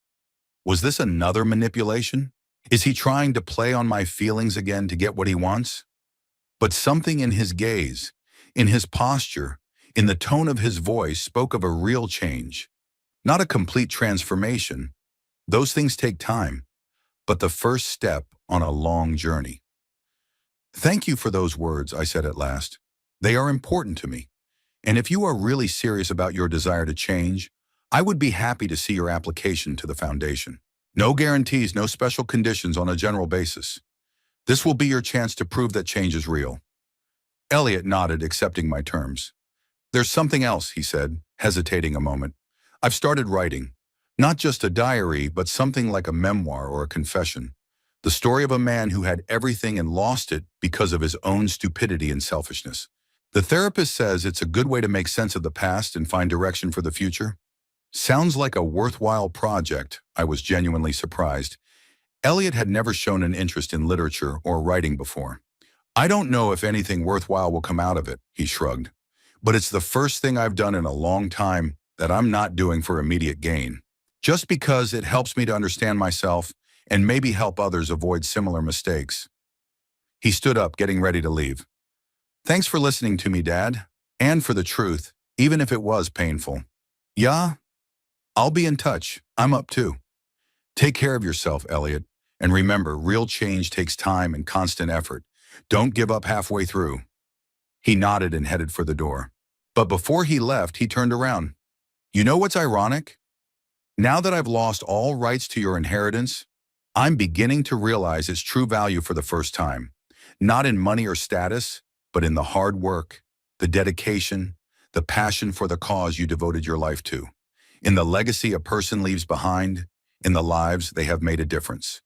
Was this another manipulation? Is he trying to play on my feelings again to get what he wants? But something in his gaze, in his posture, in the tone of his voice spoke of a real change, not a complete transformation. Those things take time, but the first step on a long journey. Thank you for those words, I said at last. They are important to me. And if you are really serious about your desire to change, I would be happy to see your application to the foundation. No guarantees, no special conditions on a general basis. This will be your chance to prove that change is real. Elliot nodded, accepting my terms. There's something else, he said, hesitating a moment. I've started writing. Not just a diary, but something like a memoir or a confession. The story of a man who had everything and lost it because of his own stupidity and selfishness. The therapist says it's a good way to make sense of the past and find direction for the future. Sounds like a worthwhile project. I was genuinely surprised. Elliot had never shown an interest in literature or writing before. I don't know if anything worthwhile will come out of it, he shrugged. But it's the first thing I've done in a long time that I'm not doing for immediate gain. Just because it helps me to understand myself and maybe help others avoid similar mistakes. He stood up, getting ready to leave. Thanks for listening to me, Dad, and for the truth, even if it was painful. Yeah, I'll be in touch. I'm up too. Take care of yourself, Elliot, and remember, real change takes time and constant effort. Don't give up halfway through. He nodded and headed for the door. But before he left, he turned around. You know what's ironic? Now that I've lost all rights to your inheritance, I'm beginning to realize its true value for the first time. Not in money or status, but in the hard work, the dedication, the passion for the cause you devoted your life to. In the legacy a person leaves behind, in the lives they have made a difference.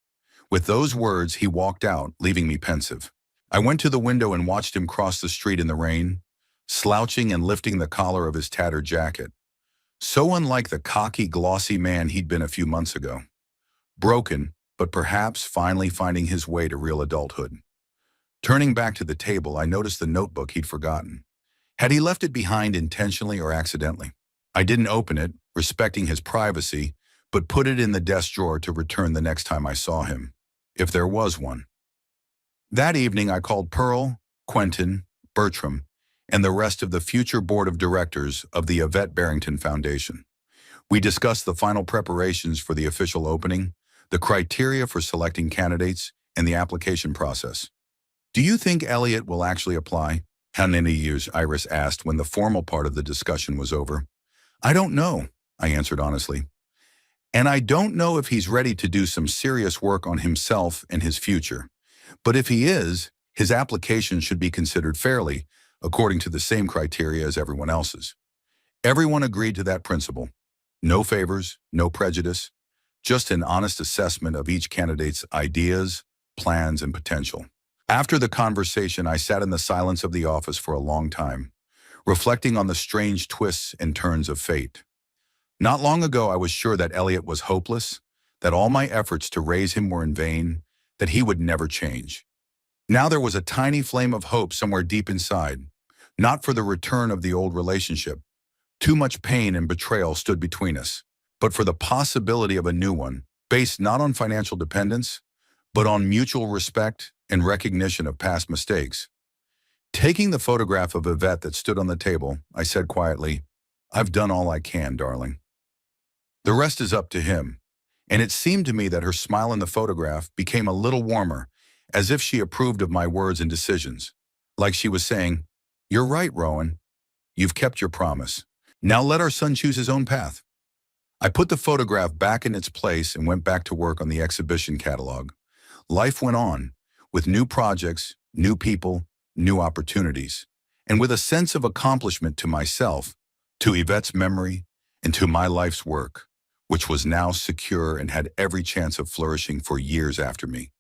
With those words, he walked out, leaving me pensive. I went to the window and watched him cross the street in the rain, slouching and lifting the collar of his tattered jacket. So unlike the cocky, glossy man he'd been a few months ago. Broken, but perhaps finally finding his way to real adulthood. Turning back to the table, I noticed the notebook he'd forgotten. Had he left it behind intentionally or accidentally? I didn't open it, respecting his privacy, but put it in the desk drawer to return the next time I saw him, if there was one. That evening, I called Pearl, Quentin, Bertram, and the rest of the future board of directors of the Yvette Barrington Foundation. We discussed the final preparations for the official opening, the criteria for selecting candidates, and the application process. Do you think Elliot will actually apply? How many years? Iris asked when the formal part of the discussion was over. I don't know, I answered honestly. And I don't know if he's ready to do some serious work on himself and his future. But if he is, his application should be considered fairly, according to the same criteria as everyone else's. Everyone agreed to that principle. No favors, no prejudice, just an honest assessment of each candidate's ideas, plans, and potential. After the conversation, I sat in the silence of the office for a long time, reflecting on the strange twists and turns of fate. Not long ago, I was sure that Elliot was hopeless, that all my efforts to raise him were in vain, that he would never change. Now there was a tiny flame of hope somewhere deep inside, not for the return of the old relationship. Too much pain and betrayal stood between us, but for the possibility of a new one, based not on financial dependence, but on mutual respect and recognition of past mistakes. Taking the photograph of Yvette that stood on the table, I said quietly, "I've done all I can, darling. The rest is up to him." And it seemed to me that her smile in the photograph became a little warmer, as if she approved of my words and decisions. Like she was saying, "You're right, Rowan. You've kept your promise. Now let our son choose his own path." I put the photograph back in its place and went back to work on the exhibition catalog. Life went on, with new projects, new people, new opportunities, and with a sense of accomplishment to myself, to Yvette's memory, and to my life's work, which was now secure and had every chance of flourishing for years after me.